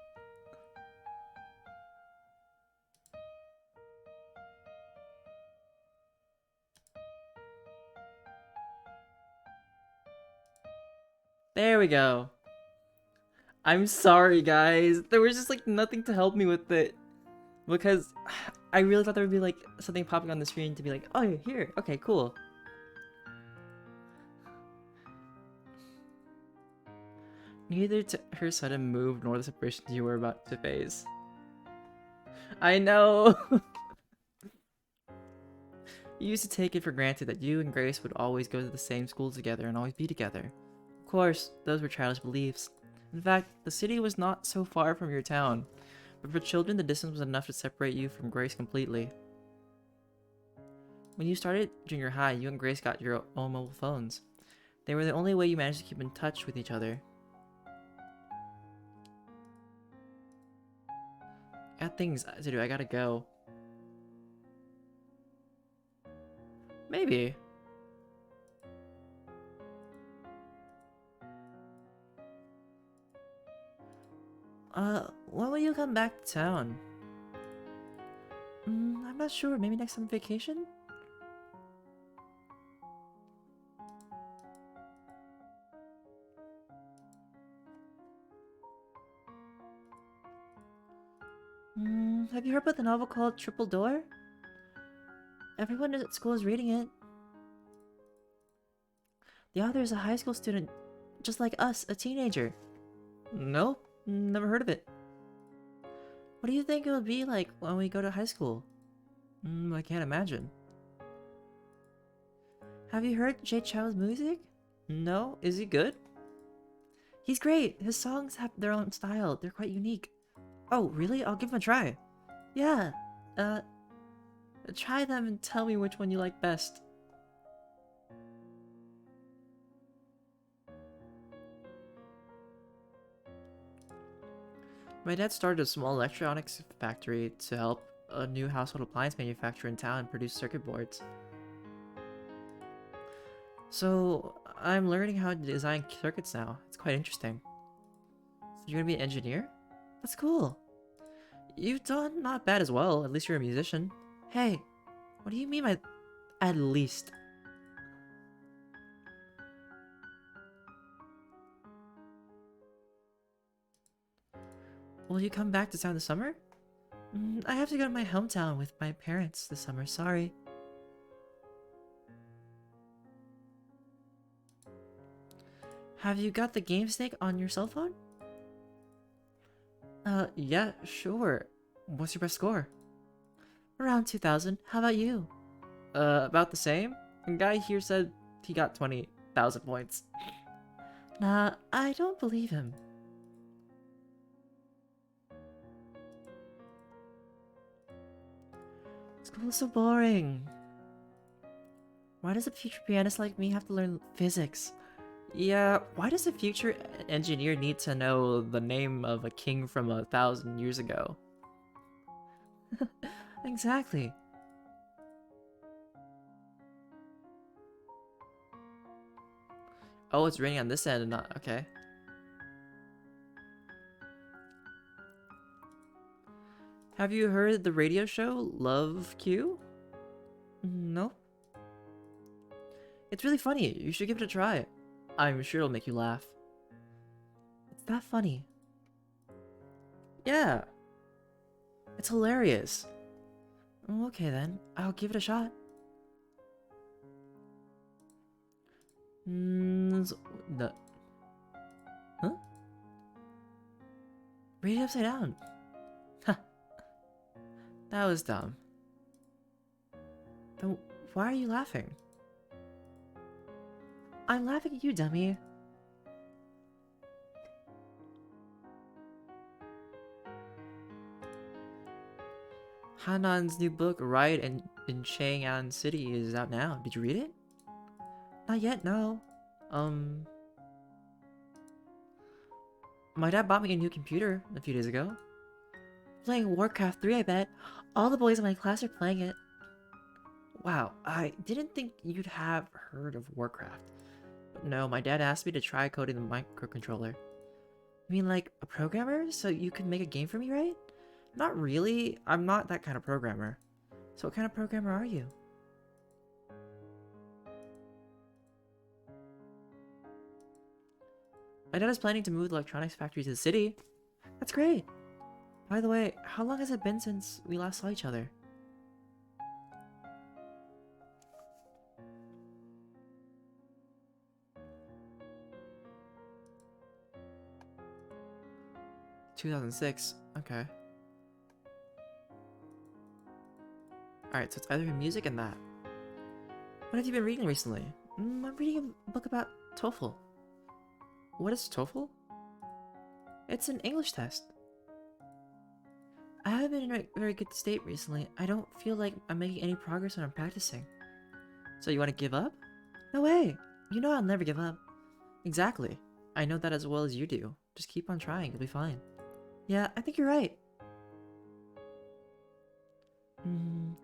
There we go. I'm sorry, guys. There was just like nothing to help me with it because I really thought there would be like something popping on the screen to be like, oh, you're here. Okay, cool. Neither to her sudden move nor the separation you were about to face. I know. You used to take it for granted that you and Grace would always go to the same school together and always be together. Of course, those were childish beliefs. In fact, the city was not so far from your town, but for children the distance was enough to separate you from Grace completely. When you started junior high, you and Grace got your own mobile phones. They were the only way you managed to keep in touch with each other. Got things to do, I gotta go. Maybe. When will you come back to town? I'm not sure. Maybe next summer vacation? Have you heard about the novel called Triple Door? Everyone at school is reading it. The author is a high school student, just like us, a teenager. Nope, never heard of it. What do you think it will be like when we go to high school? I can't imagine. Have you heard Jay Chou's music? No? Is he good? He's great! His songs have their own style. They're quite unique. Oh, really? I'll give him a try. Yeah. Uh, try them and tell me which one you like best. My dad started a small electronics factory to help a new household appliance manufacturer in town produce circuit boards. So I'm learning how to design circuits now. It's quite interesting. So you're gonna be an engineer? That's cool. You've done not bad as well. At least you're a musician. Hey, what do you mean by at least? Will you come back to town this summer? I have to go to my hometown with my parents this summer. Sorry. Have you got the game snake on your cell phone? Yeah, sure. What's your best score? Around 2,000. How about you? About the same. A guy here said he got 20,000 points. Nah, I don't believe him. School is so boring. Why does a future pianist like me have to learn physics? Yeah, why does a future engineer need to know the name of a king from 1,000 years ago? Exactly. Oh, it's raining on this end and not... Okay. Have you heard the radio show Love Q? No. It's really funny. You should give it a try. I'm sure it'll make you laugh. It's that funny. Yeah. It's hilarious. Okay then, I'll give it a shot. No. Huh? Read it upside down. That was dumb. Then why are you laughing? I'm laughing at you, dummy. Hanan's new book, Riot in Chang'an City, is out now. Did you read it? Not yet, no. My dad bought me a new computer a few days ago. Playing Warcraft 3, I bet. All the boys in my class are playing it. Wow, I didn't think you'd have heard of Warcraft. No, my dad asked me to try coding the microcontroller. You mean like a programmer? So you could make a game for me, right? Not really. I'm not that kind of programmer. So what kind of programmer are you? My dad is planning to move the electronics factory to the city. That's great. By the way, how long has it been since we last saw each other? "2006. Okay. Alright, so it's either music and that. What have you been reading recently? I'm reading a book about TOEFL. What is TOEFL? It's an English test. I haven't been in a very good state recently. I don't feel like I'm making any progress when I'm practicing. So you want to give up? No way! You know I'll never give up. Exactly. I know that as well as you do. Just keep on trying, you'll be fine. Yeah, I think you're right. In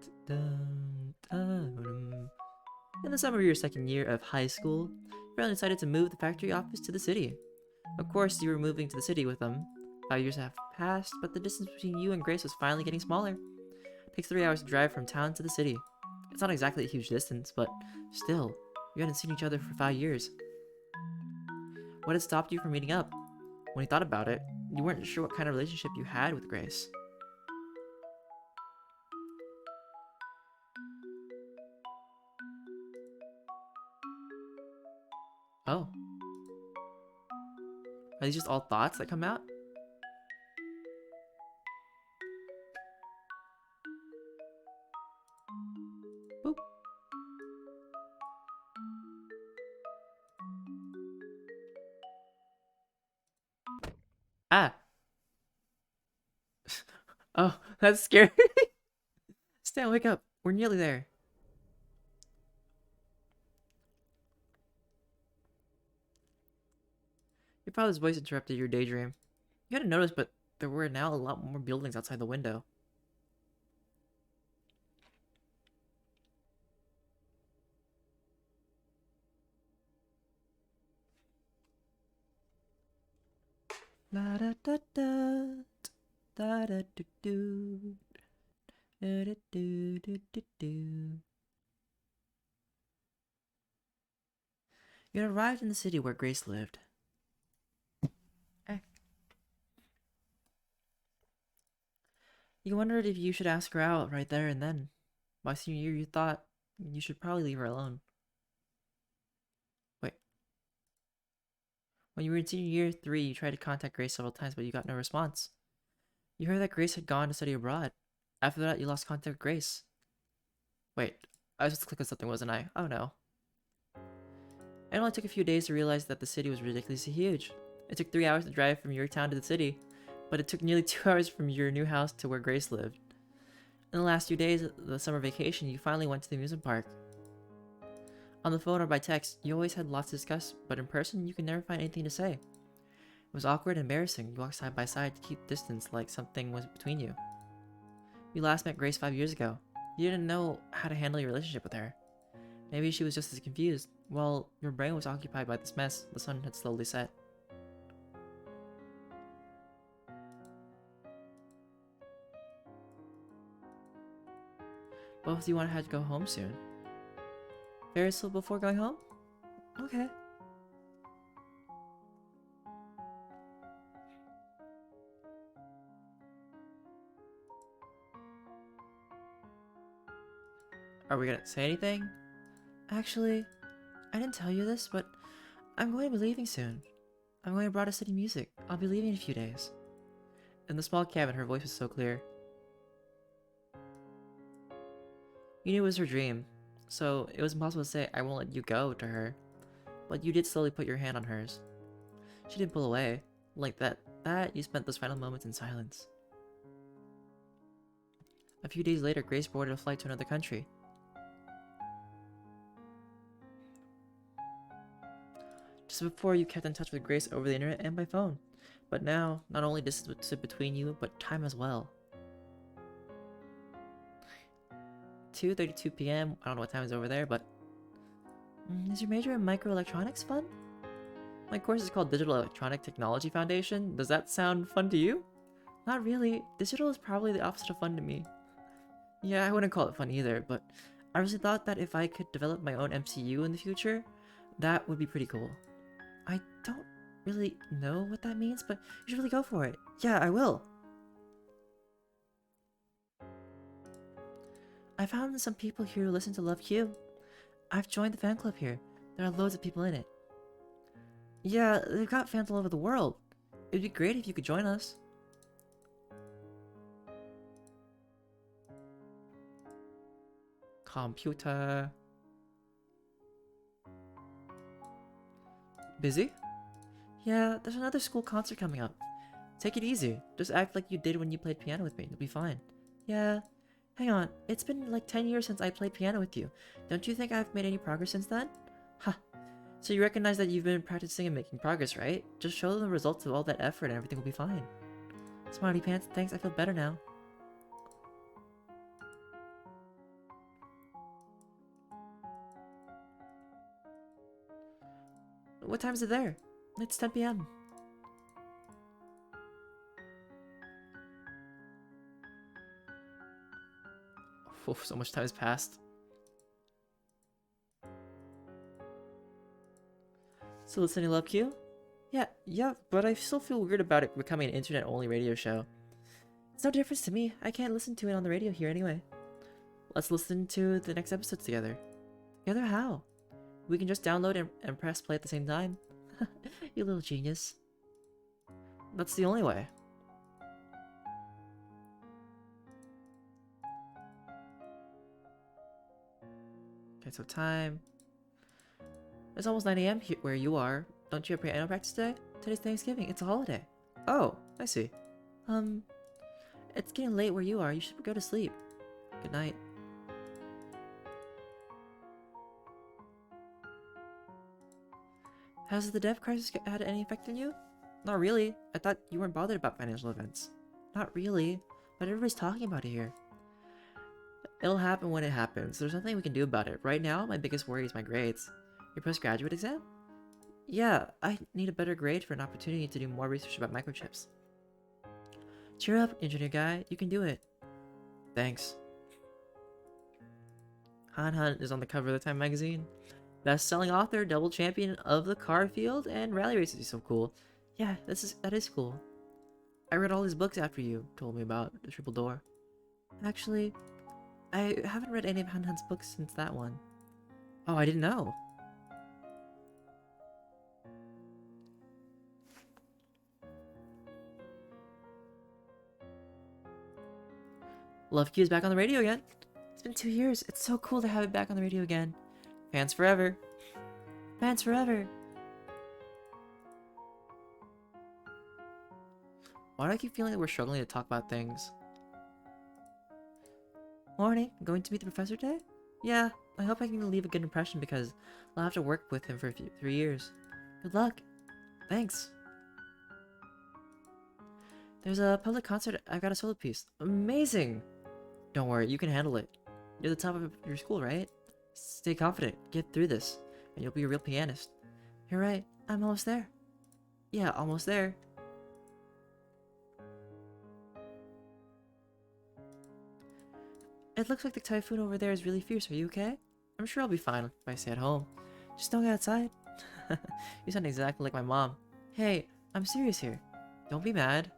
the summer of your second year of high school, your family decided to move the factory office to the city. Of course, you were moving to the city with them. 5 years have passed, but the distance between you and Grace was finally getting smaller. It takes 3 hours to drive from town to the city. It's not exactly a huge distance, but still, you hadn't seen each other for 5 years. What had stopped you from meeting up? When you thought about it, you weren't sure what kind of relationship you had with Grace. Oh. Are these just all thoughts that come out? Boop. Ah. Oh, that's scary. Stan, wake up. We're nearly there. Your father's voice interrupted your daydream. You hadn't noticed, but there were now a lot more buildings outside the window. La da da da da da do do da da do do do do. You had arrived in the city where Grace lived. Eh. You wondered if you should ask her out right there and then. By senior year, you thought you should probably leave her alone. Wait. When you were in senior year 3, you tried to contact Grace several times, but you got no response. You heard that Grace had gone to study abroad. After that, you lost contact with Grace. Wait, I was supposed to click on something, wasn't I? Oh no. It only took a few days to realize that the city was ridiculously huge. It took 3 hours to drive from your town to the city, but it took nearly 2 hours from your new house to where Grace lived. In the last few days of the summer vacation, you finally went to the amusement park. On the phone or by text, you always had lots to discuss, but in person, you could never find anything to say. It was awkward and embarrassing. You walked side by side to keep distance like something was between you. You last met Grace 5 years ago. You didn't know how to handle your relationship with her. Maybe she was just as confused. While your brain was occupied by this mess, the sun had slowly set. Both of you had to go home soon. Very slow before going home? Okay. Are we gonna say anything? Actually, I didn't tell you this, but I'm going to be leaving soon. I'm going abroad to study music. I'll be leaving in a few days. In the small cabin, her voice was so clear. You knew it was her dream, so it was impossible to say, I won't let you go to her. But you did slowly put your hand on hers. She didn't pull away. Like that, you spent those final moments in silence. A few days later, Grace boarded a flight to another country. Just before, you kept in touch with Grace over the internet and by phone. But now, not only distance stood between you, but time as well. 2:32 p.m. I don't know what time is over there, but... is your major in microelectronics fun? My course is called Digital Electronic Technology Foundation. Does that sound fun to you? Not really. Digital is probably the opposite of fun to me. Yeah, I wouldn't call it fun either, but I really thought that if I could develop my own MCU in the future, that would be pretty cool. I don't really know what that means, but you should really go for it. Yeah, I will. I found some people here who listen to Love Q. I've joined the fan club here. There are loads of people in it. Yeah, they've got fans all over the world. It'd be great if you could join us. Computer. Busy? Yeah, there's another school concert coming up. Take it easy. Just act like you did when you played piano with me. You'll be fine. Yeah. Hang on. It's been like 10 years since I played piano with you. Don't you think I've made any progress since then? Huh. So you recognize that you've been practicing and making progress, right? Just show them the results of all that effort and everything will be fine. Smarty Pants, thanks. I feel better now. What time is it there? It's 10 p.m. Oof, so much time has passed. So listening to Love Q? Yeah, but I still feel weird about it becoming an internet-only radio show. It's no difference to me. I can't listen to it on the radio here anyway. Let's listen to the next episodes together. Together how? We can just download and press play at the same time. You little genius. That's the only way. Okay, so time. It's almost 9 a.m. here where you are. Don't you have piano practice today? Today's Thanksgiving. It's a holiday. Oh, I see. It's getting late where you are. You should go to sleep. Good night. Has the dev crisis had any effect on you? Not really. I thought you weren't bothered about financial events. Not really, but everybody's talking about it here. It'll happen when it happens. There's nothing we can do about it. Right now, my biggest worry is my grades. Your postgraduate exam? Yeah, I need a better grade for an opportunity to do more research about microchips. Cheer up, engineer guy. You can do it. Thanks. Han Han is on the cover of the Time magazine. Best-selling author, double champion of the car field, and rally races. He's so cool. Yeah, that is cool. I read all his books after you told me about the Triple Door. Actually, I haven't read any of Han Han's books since that one. Oh, I didn't know. Love Q is back on the radio again. It's been 2 years. It's so cool to have it back on the radio again. Fans forever. Fans forever. Why do I keep feeling that we're struggling to talk about things? Morning. Going to meet the professor today? Yeah. I hope I can leave a good impression because I'll have to work with him for 3 years. Good luck. Thanks. There's a public concert. I've got a solo piece. Amazing. Don't worry, you can handle it. You're the top of your school, right? Stay confident. Get through this, and you'll be a real pianist. You're right. I'm almost there. Yeah, almost there. It looks like the typhoon over there is really fierce. Are you okay? I'm sure I'll be fine if I stay at home. Just don't get outside. You sound exactly like my mom. Hey, I'm serious here. Don't be mad.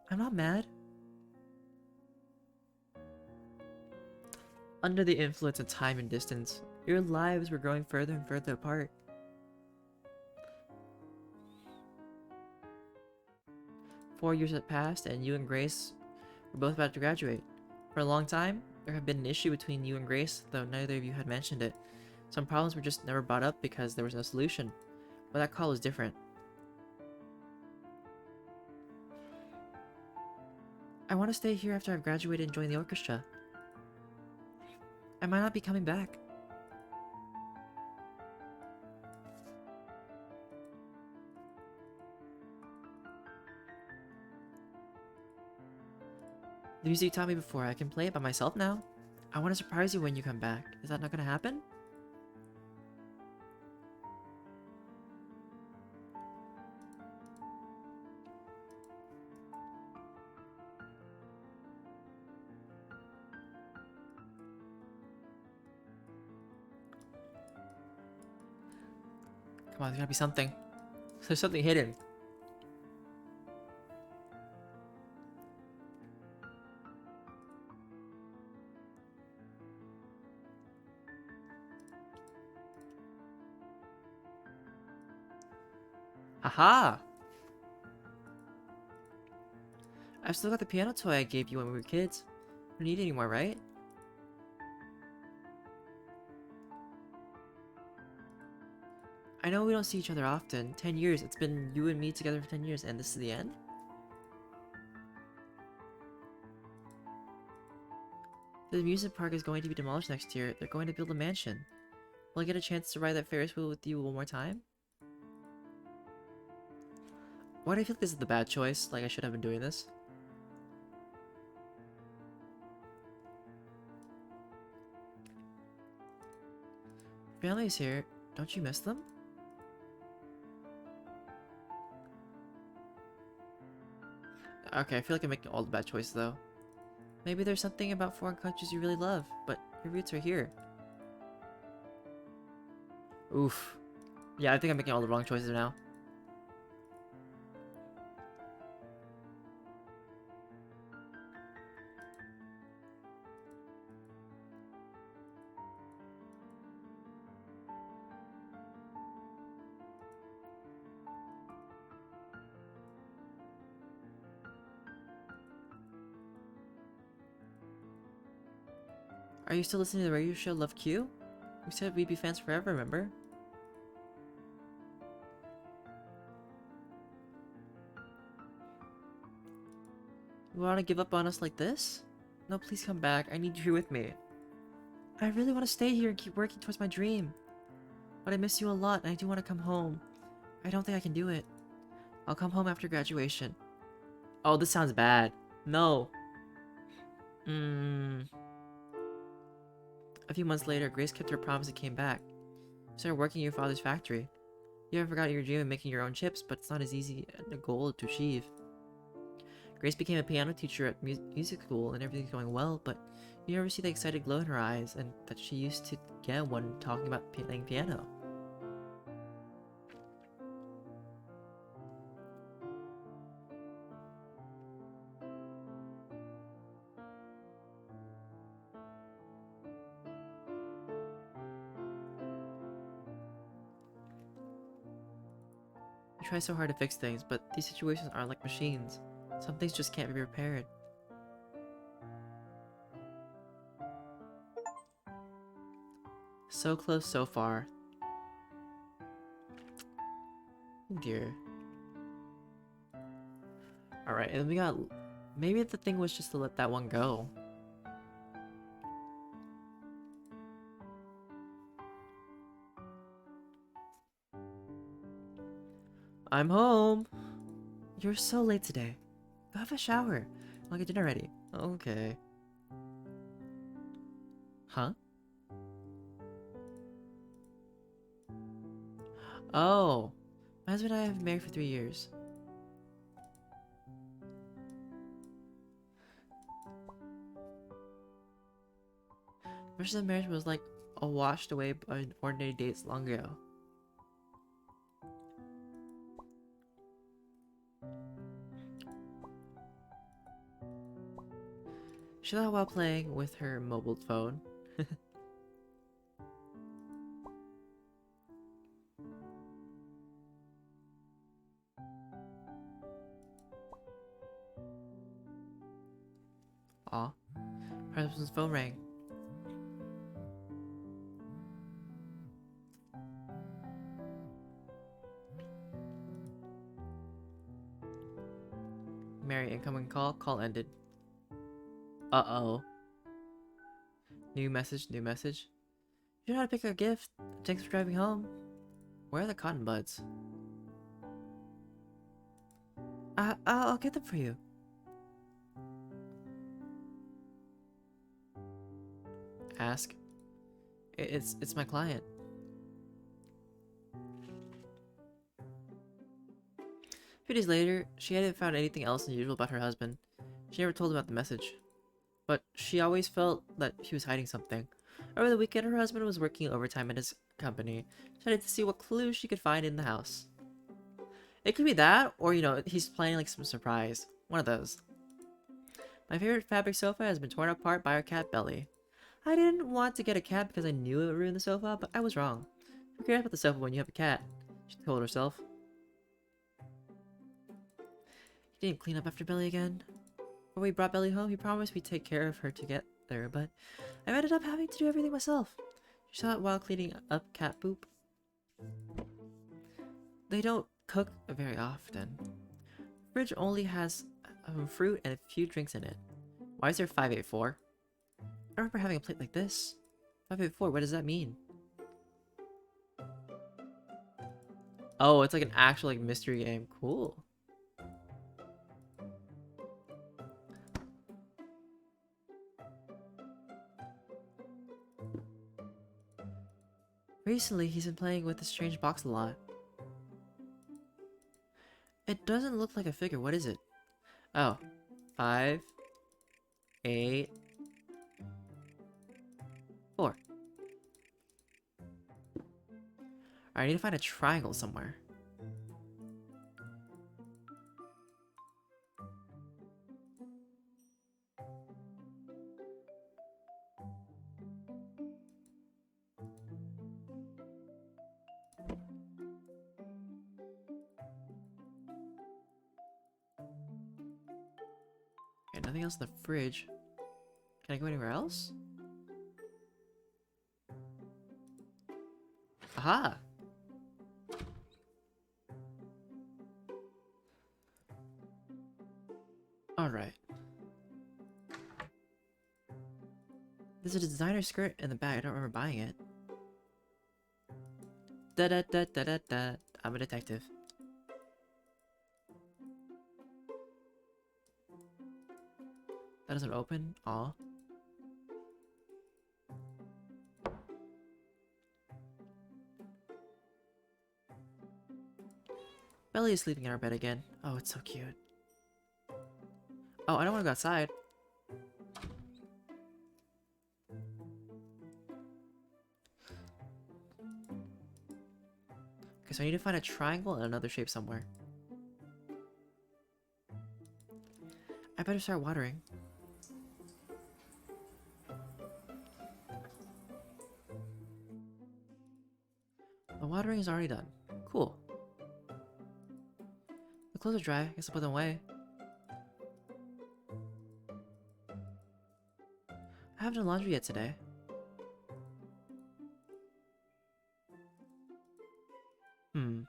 I'm not mad. Under the influence of time and distance, your lives were growing further and further apart. 4 years had passed, and you and Grace were both about to graduate. For a long time, there had been an issue between you and Grace, though neither of you had mentioned it. Some problems were just never brought up because there was no solution. But that call was different. I want to stay here after I've graduated and join the orchestra. I might not be coming back. The music you taught me before, I can play it by myself now. I want to surprise you when you come back. Is that not going to happen? Come on, there's gotta be something. There's something hidden. Haha! I've still got the piano toy I gave you when we were kids. You don't need it anymore, right? I know we don't see each other often. 10 years. It's been you and me together for 10 years, and this is the end? The amusement park is going to be demolished next year. They're going to build a mansion. Will I get a chance to ride that Ferris wheel with you one more time? Why do I feel like this is the bad choice? Like I should have been doing this? Family's here. Don't you miss them? Okay, I feel like I'm making all the bad choices though. Maybe there's something about foreign countries you really love, but your roots are here. Oof. Yeah, I think I'm making all the wrong choices now. Are you still listening to the radio show Love Q? We said we'd be fans forever, remember? You want to give up on us like this? No, please come back. I need you here with me. I really want to stay here and keep working towards my dream. But I miss you a lot and I do want to come home. I don't think I can do it. I'll come home after graduation. Oh, this sounds bad. No. A few months later, Grace kept her promise and came back. She started working in your father's factory. You haven't forgotten your dream of making your own chips, but it's not as easy a goal to achieve. Grace became a piano teacher at music school, and everything's going well, but you never see the excited glow in her eyes and that she used to get when talking about playing piano. You try so hard to fix things, but these situations aren't like machines. Some things just can't be repaired. So close, so far. Oh dear. Alright, and we got... Maybe the thing was just to let that one go. I'm home! You're so late today. Go have a shower. I'll get dinner ready. Okay. Huh? Oh. My husband and I have been married for 3 years. The rest of the marriage was like a washed away by ordinary dates long ago. She thought while playing with her mobile phone. Aw. Her husband's phone rang. Mary, incoming call. Call ended. Uh-oh. New message, new message. You know how to pick a gift. Thanks for driving home. Where are the cotton buds? I'll get them for you. Ask. It's my client. A few days later, she hadn't found anything else unusual about her husband. She never told him about the message. But she always felt that he was hiding something. Over the weekend, her husband was working overtime at his company, trying to see what clues she could find in the house. It could be that, or, you know, he's planning like some surprise. One of those. My favorite fabric sofa has been torn apart by our cat Belly. I didn't want to get a cat because I knew it would ruin the sofa, but I was wrong. Who cares about the sofa when you have a cat? She told herself. He didn't clean up after Belly again. Before we brought Belly home, he promised we'd take care of her together, but I ended up having to do everything myself. She saw it while cleaning up cat poop. They don't cook very often. Fridge only has fruit and a few drinks in it. Why is there 584? I remember having a plate like this. 584, what does that mean? Oh, it's like an actual like mystery game. Cool. Recently, he's been playing with this strange box a lot. It doesn't look like a figure. What is it? Oh. 5, 8, 4. Alright, I need to find a triangle somewhere. Okay, nothing else in the fridge. Can I go anywhere else? Aha! Alright. There's a designer skirt in the bag. I don't remember buying it. Da da da da da da. I'm a detective. That doesn't open? Aw. Belly is sleeping in our bed again. Oh, it's so cute. Oh, I don't want to go outside. Okay, so I need to find a triangle and another shape somewhere. I better start watering. The watering is already done. Cool. The clothes are dry. I guess I'll put them away. I haven't done laundry yet today. Hmm.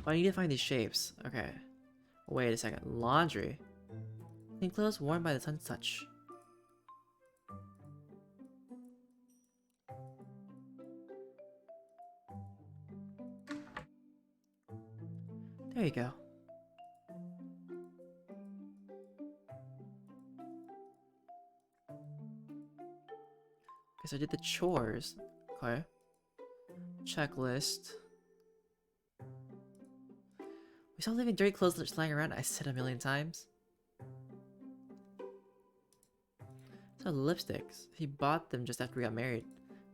But I need to find these shapes. Okay. Wait a second. Laundry. Clean clothes worn by the sun's touch. There you go. Okay, so I did the chores. Okay. Checklist. We saw leaving dirty clothes just lying around. I said a million times. So lipsticks. He bought them just after we got married.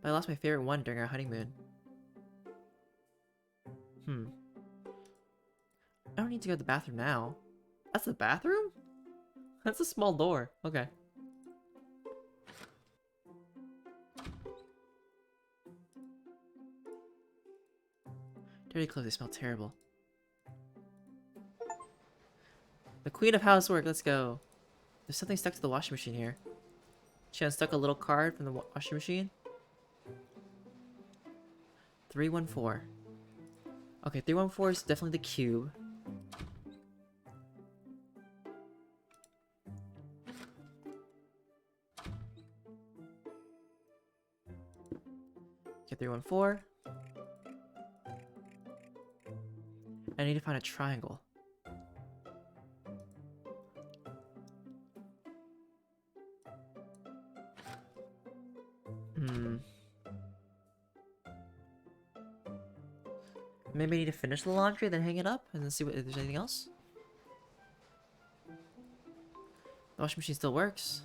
But I lost my favorite one during our honeymoon. I don't need to go to the bathroom now. That's the bathroom? That's a small door. Okay. Dirty clothes, they smell terrible. The queen of housework, let's go. There's something stuck to the washing machine here. She unstuck a little card from the washing machine. 314. Okay, 314 is definitely the cube. Okay, 314. I need to find a triangle. Maybe I need to finish the laundry, then hang it up, and then see if there's anything else. The washing machine still works.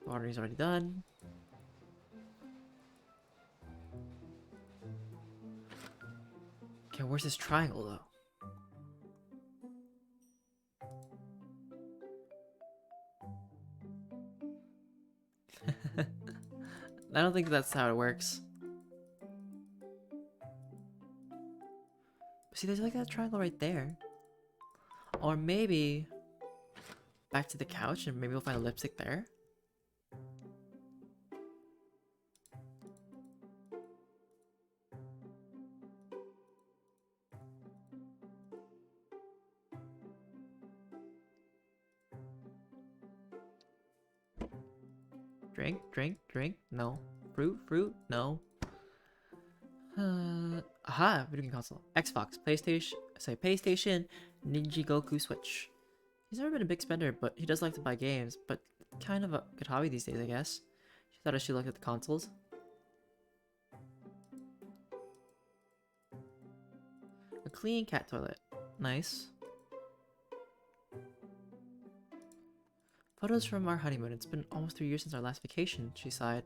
The laundry's already done. Okay, where's this triangle, though? I don't think that's how it works. See, there's like that triangle right there. Or maybe back to the couch and maybe we'll find a lipstick there. Drink, drink, drink. No. Fruit, fruit. No. Aha! Video game console. Xbox, PlayStation, Ninjagoku Switch. He's never been a big spender, but he does like to buy games. But kind of a good hobby these days, I guess. She thought I should look at the consoles. A clean cat toilet. Nice. Photos from our honeymoon. It's been almost 3 years since our last vacation, she sighed.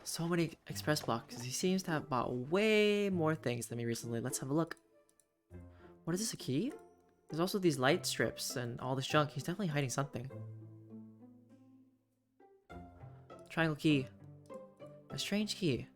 So many express boxes. He seems to have bought way more things than me recently. Let's have a look. What is this, a key? There's also these light strips and all this junk. He's definitely hiding something. Triangle key. A strange key.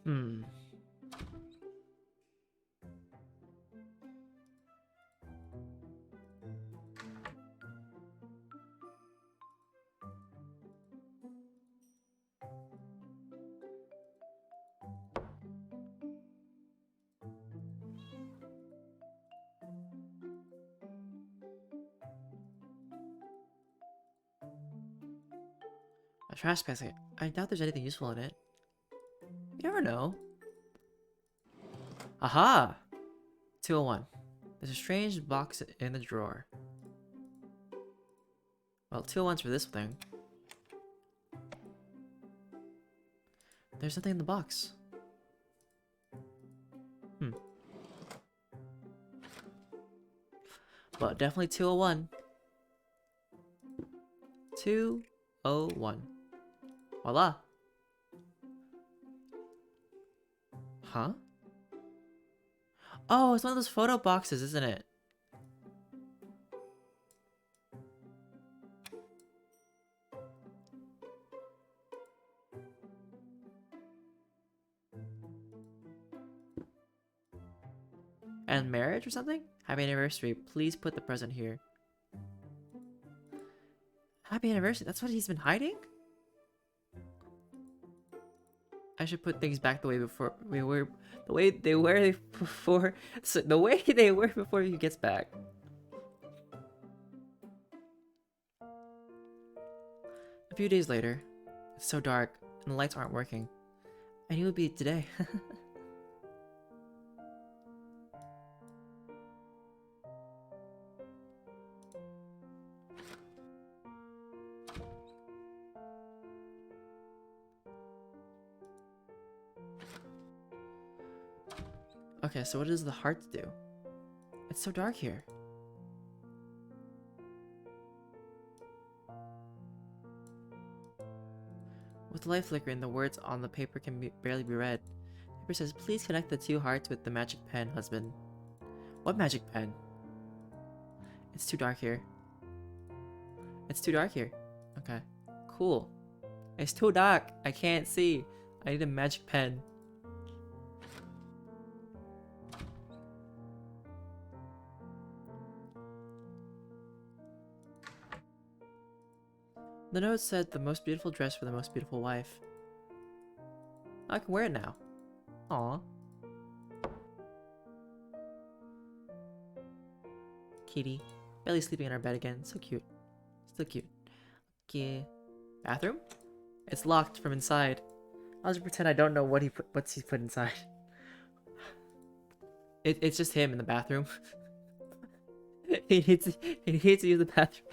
Hmm. A trash basket. I doubt there's anything useful in it. You never know. Aha! 201. There's a strange box in the drawer. Well, 201's for this thing. There's nothing in the box. But definitely 201. 201. Voila. Huh? Oh, it's one of those photo boxes, isn't it? And marriage or something? Happy anniversary. Please put the present here. Happy anniversary. That's what he's been hiding? I should put things back the way before we were, the way they were before, so the way they were before he gets back. A few days later, it's so dark and the lights aren't working. I knew it would be today. Okay, so what does the heart do? It's so dark here. With the light flickering, the words on the paper can barely be read. The paper says, please connect the two hearts with the magic pen, husband. What magic pen? It's too dark here. It's too dark here. Okay, cool. It's too dark. I can't see. I need a magic pen. The note said the most beautiful dress for the most beautiful wife. I can wear it now. Aww. Kitty. Barely sleeping in our bed again. So cute. So cute. Okay. Bathroom? It's locked from inside. I'll just pretend I don't know what what's he put inside. It's just him in the bathroom. he needs to use the bathroom.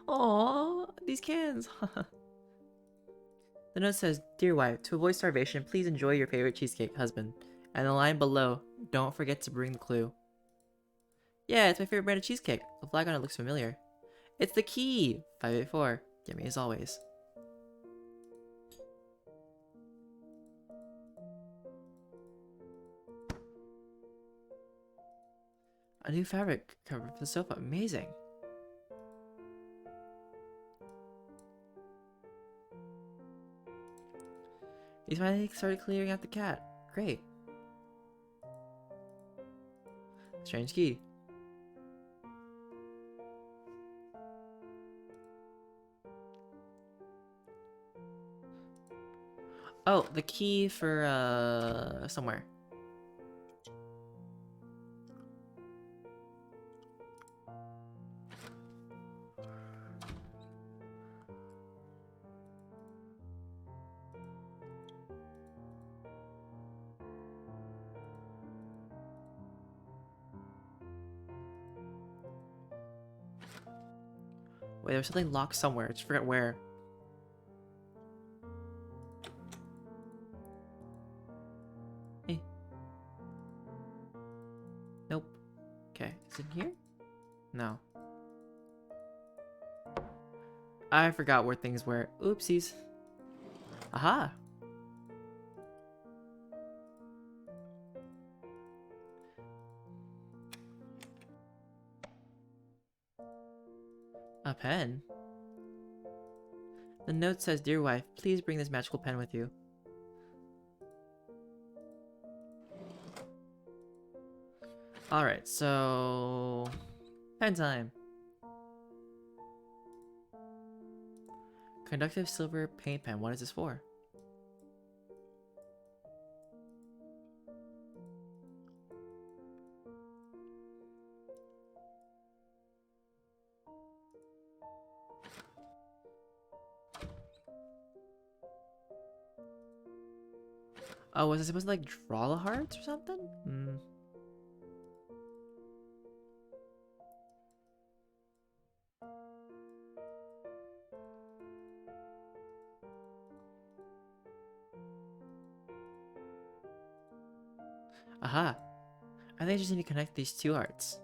Aww, these cans. The note says, dear wife, to avoid starvation, please enjoy your favorite cheesecake, husband. And the line below, don't forget to bring the clue. Yeah, it's my favorite brand of cheesecake. The flag on it looks familiar. It's the key! 584. Yummy as always. A new fabric cover for the sofa. Amazing. He's finally started clearing out the cat. Great. Strange key. Oh, the key for, somewhere. Wait, there's something locked somewhere. I just forget where. Hey. Nope. Okay, is it here? No. I forgot where things were. Oopsies. Aha! A pen? The note says, dear wife, please bring this magical pen with you. Alright, so... pen time. Conductive silver paint pen. What is this for? Oh, was I supposed to like draw the hearts or something? Hmm. Aha. I think I just need to connect these two hearts.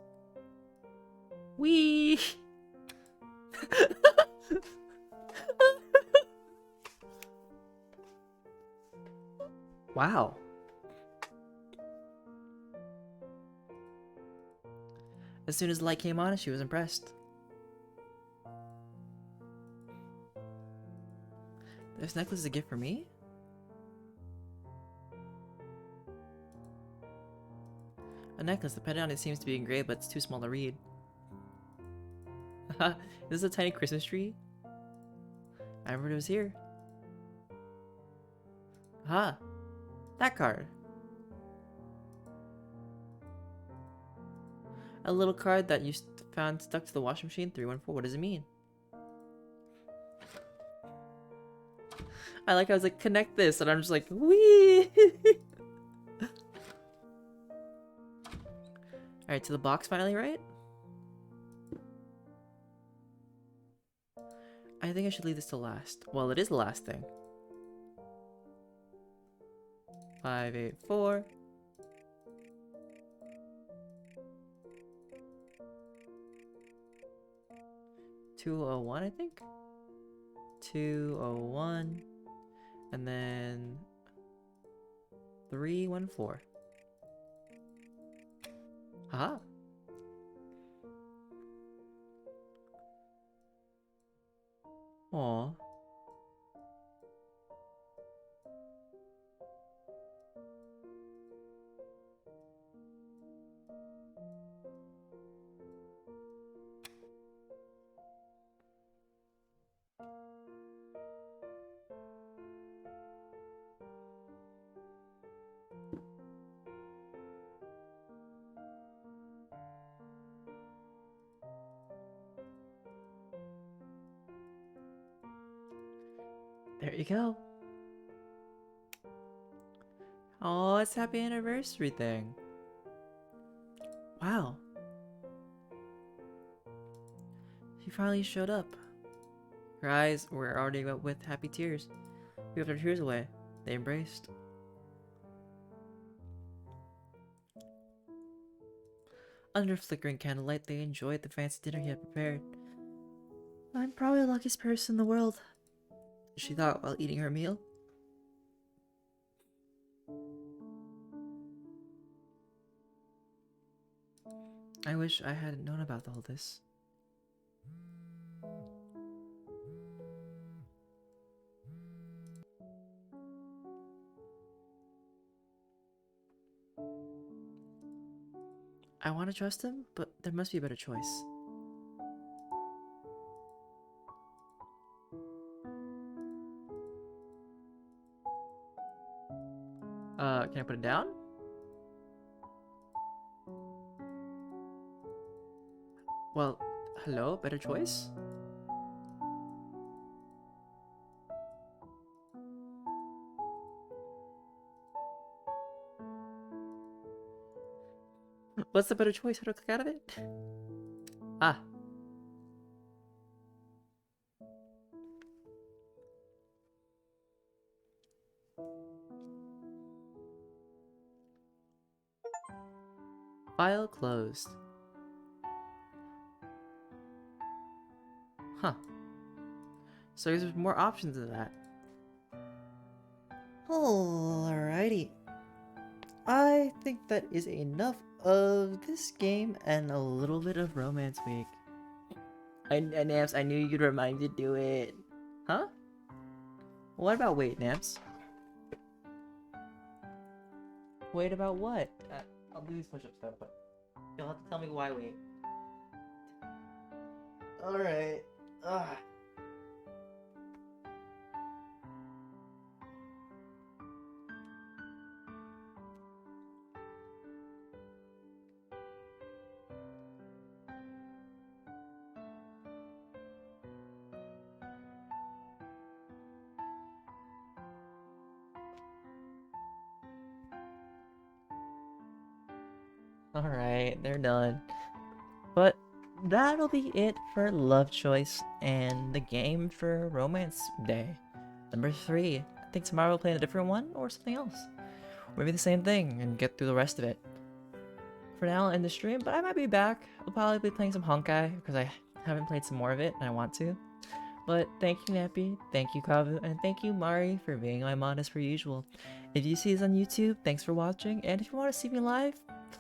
Whee! Wow. As soon as the light came on, she was impressed. This necklace is a gift for me? A necklace. The pen on it seems to be engraved, but it's too small to read. Haha, is this a tiny Christmas tree? I remembered it was here. Aha! That card. A little card that you found stuck to the washing machine. 314. What does it mean? I was like, connect this, and I'm just like, wee. Alright, to the box finally, right? I think I should leave this to last. Well, it is the last thing. 584. 201, I think? 201. And then 314. Haha. Aw. There you go. Oh, it's happy anniversary thing. Wow. She finally showed up. Her eyes were already wet with happy tears. We wiped our tears away. They embraced. Under flickering candlelight, they enjoyed the fancy dinner he had prepared. I'm probably the luckiest person in the world, she thought while eating her meal. I wish I hadn't known about all this. I want to trust him, but there must be a better choice. Can I put it down? Well, hello, better choice? What's the better choice? How do I click out of it? Ah. File closed. Huh. So there's more options than that. Alrighty. I think that is enough of this game and a little bit of Romance Week. Namps, I knew you'd remind me to do it. Huh? What about wait, Namps? Wait about what? I'll do these push-ups though, but you'll have to tell me why wait. Alright. Ugh. Alright, they're done. But that'll be it for Love Choice and the game for Romance Day. Number 3. I think tomorrow we'll play a different one or something else. Maybe the same thing and get through the rest of it. For now, I'll end the stream, but I might be back. I'll probably be playing some Honkai because I haven't played some more of it and I want to. But thank you, Nappy, thank you, Kavu, and thank you, Mari, for being my mod as per usual. If you see this on YouTube, thanks for watching, and if you want to see me live,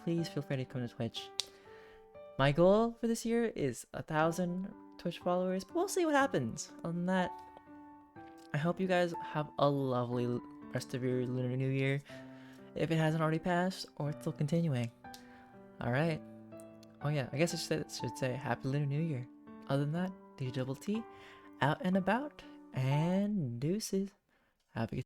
please feel free to come to Twitch. My goal for this year is 1,000 Twitch followers, but we'll see what happens. Other than that, I hope you guys have a lovely rest of your Lunar New Year, if it hasn't already passed, or it's still continuing. Alright. Oh yeah, I guess I should say Happy Lunar New Year. Other than that, DjDoubleT, out and about, and deuces. Have a good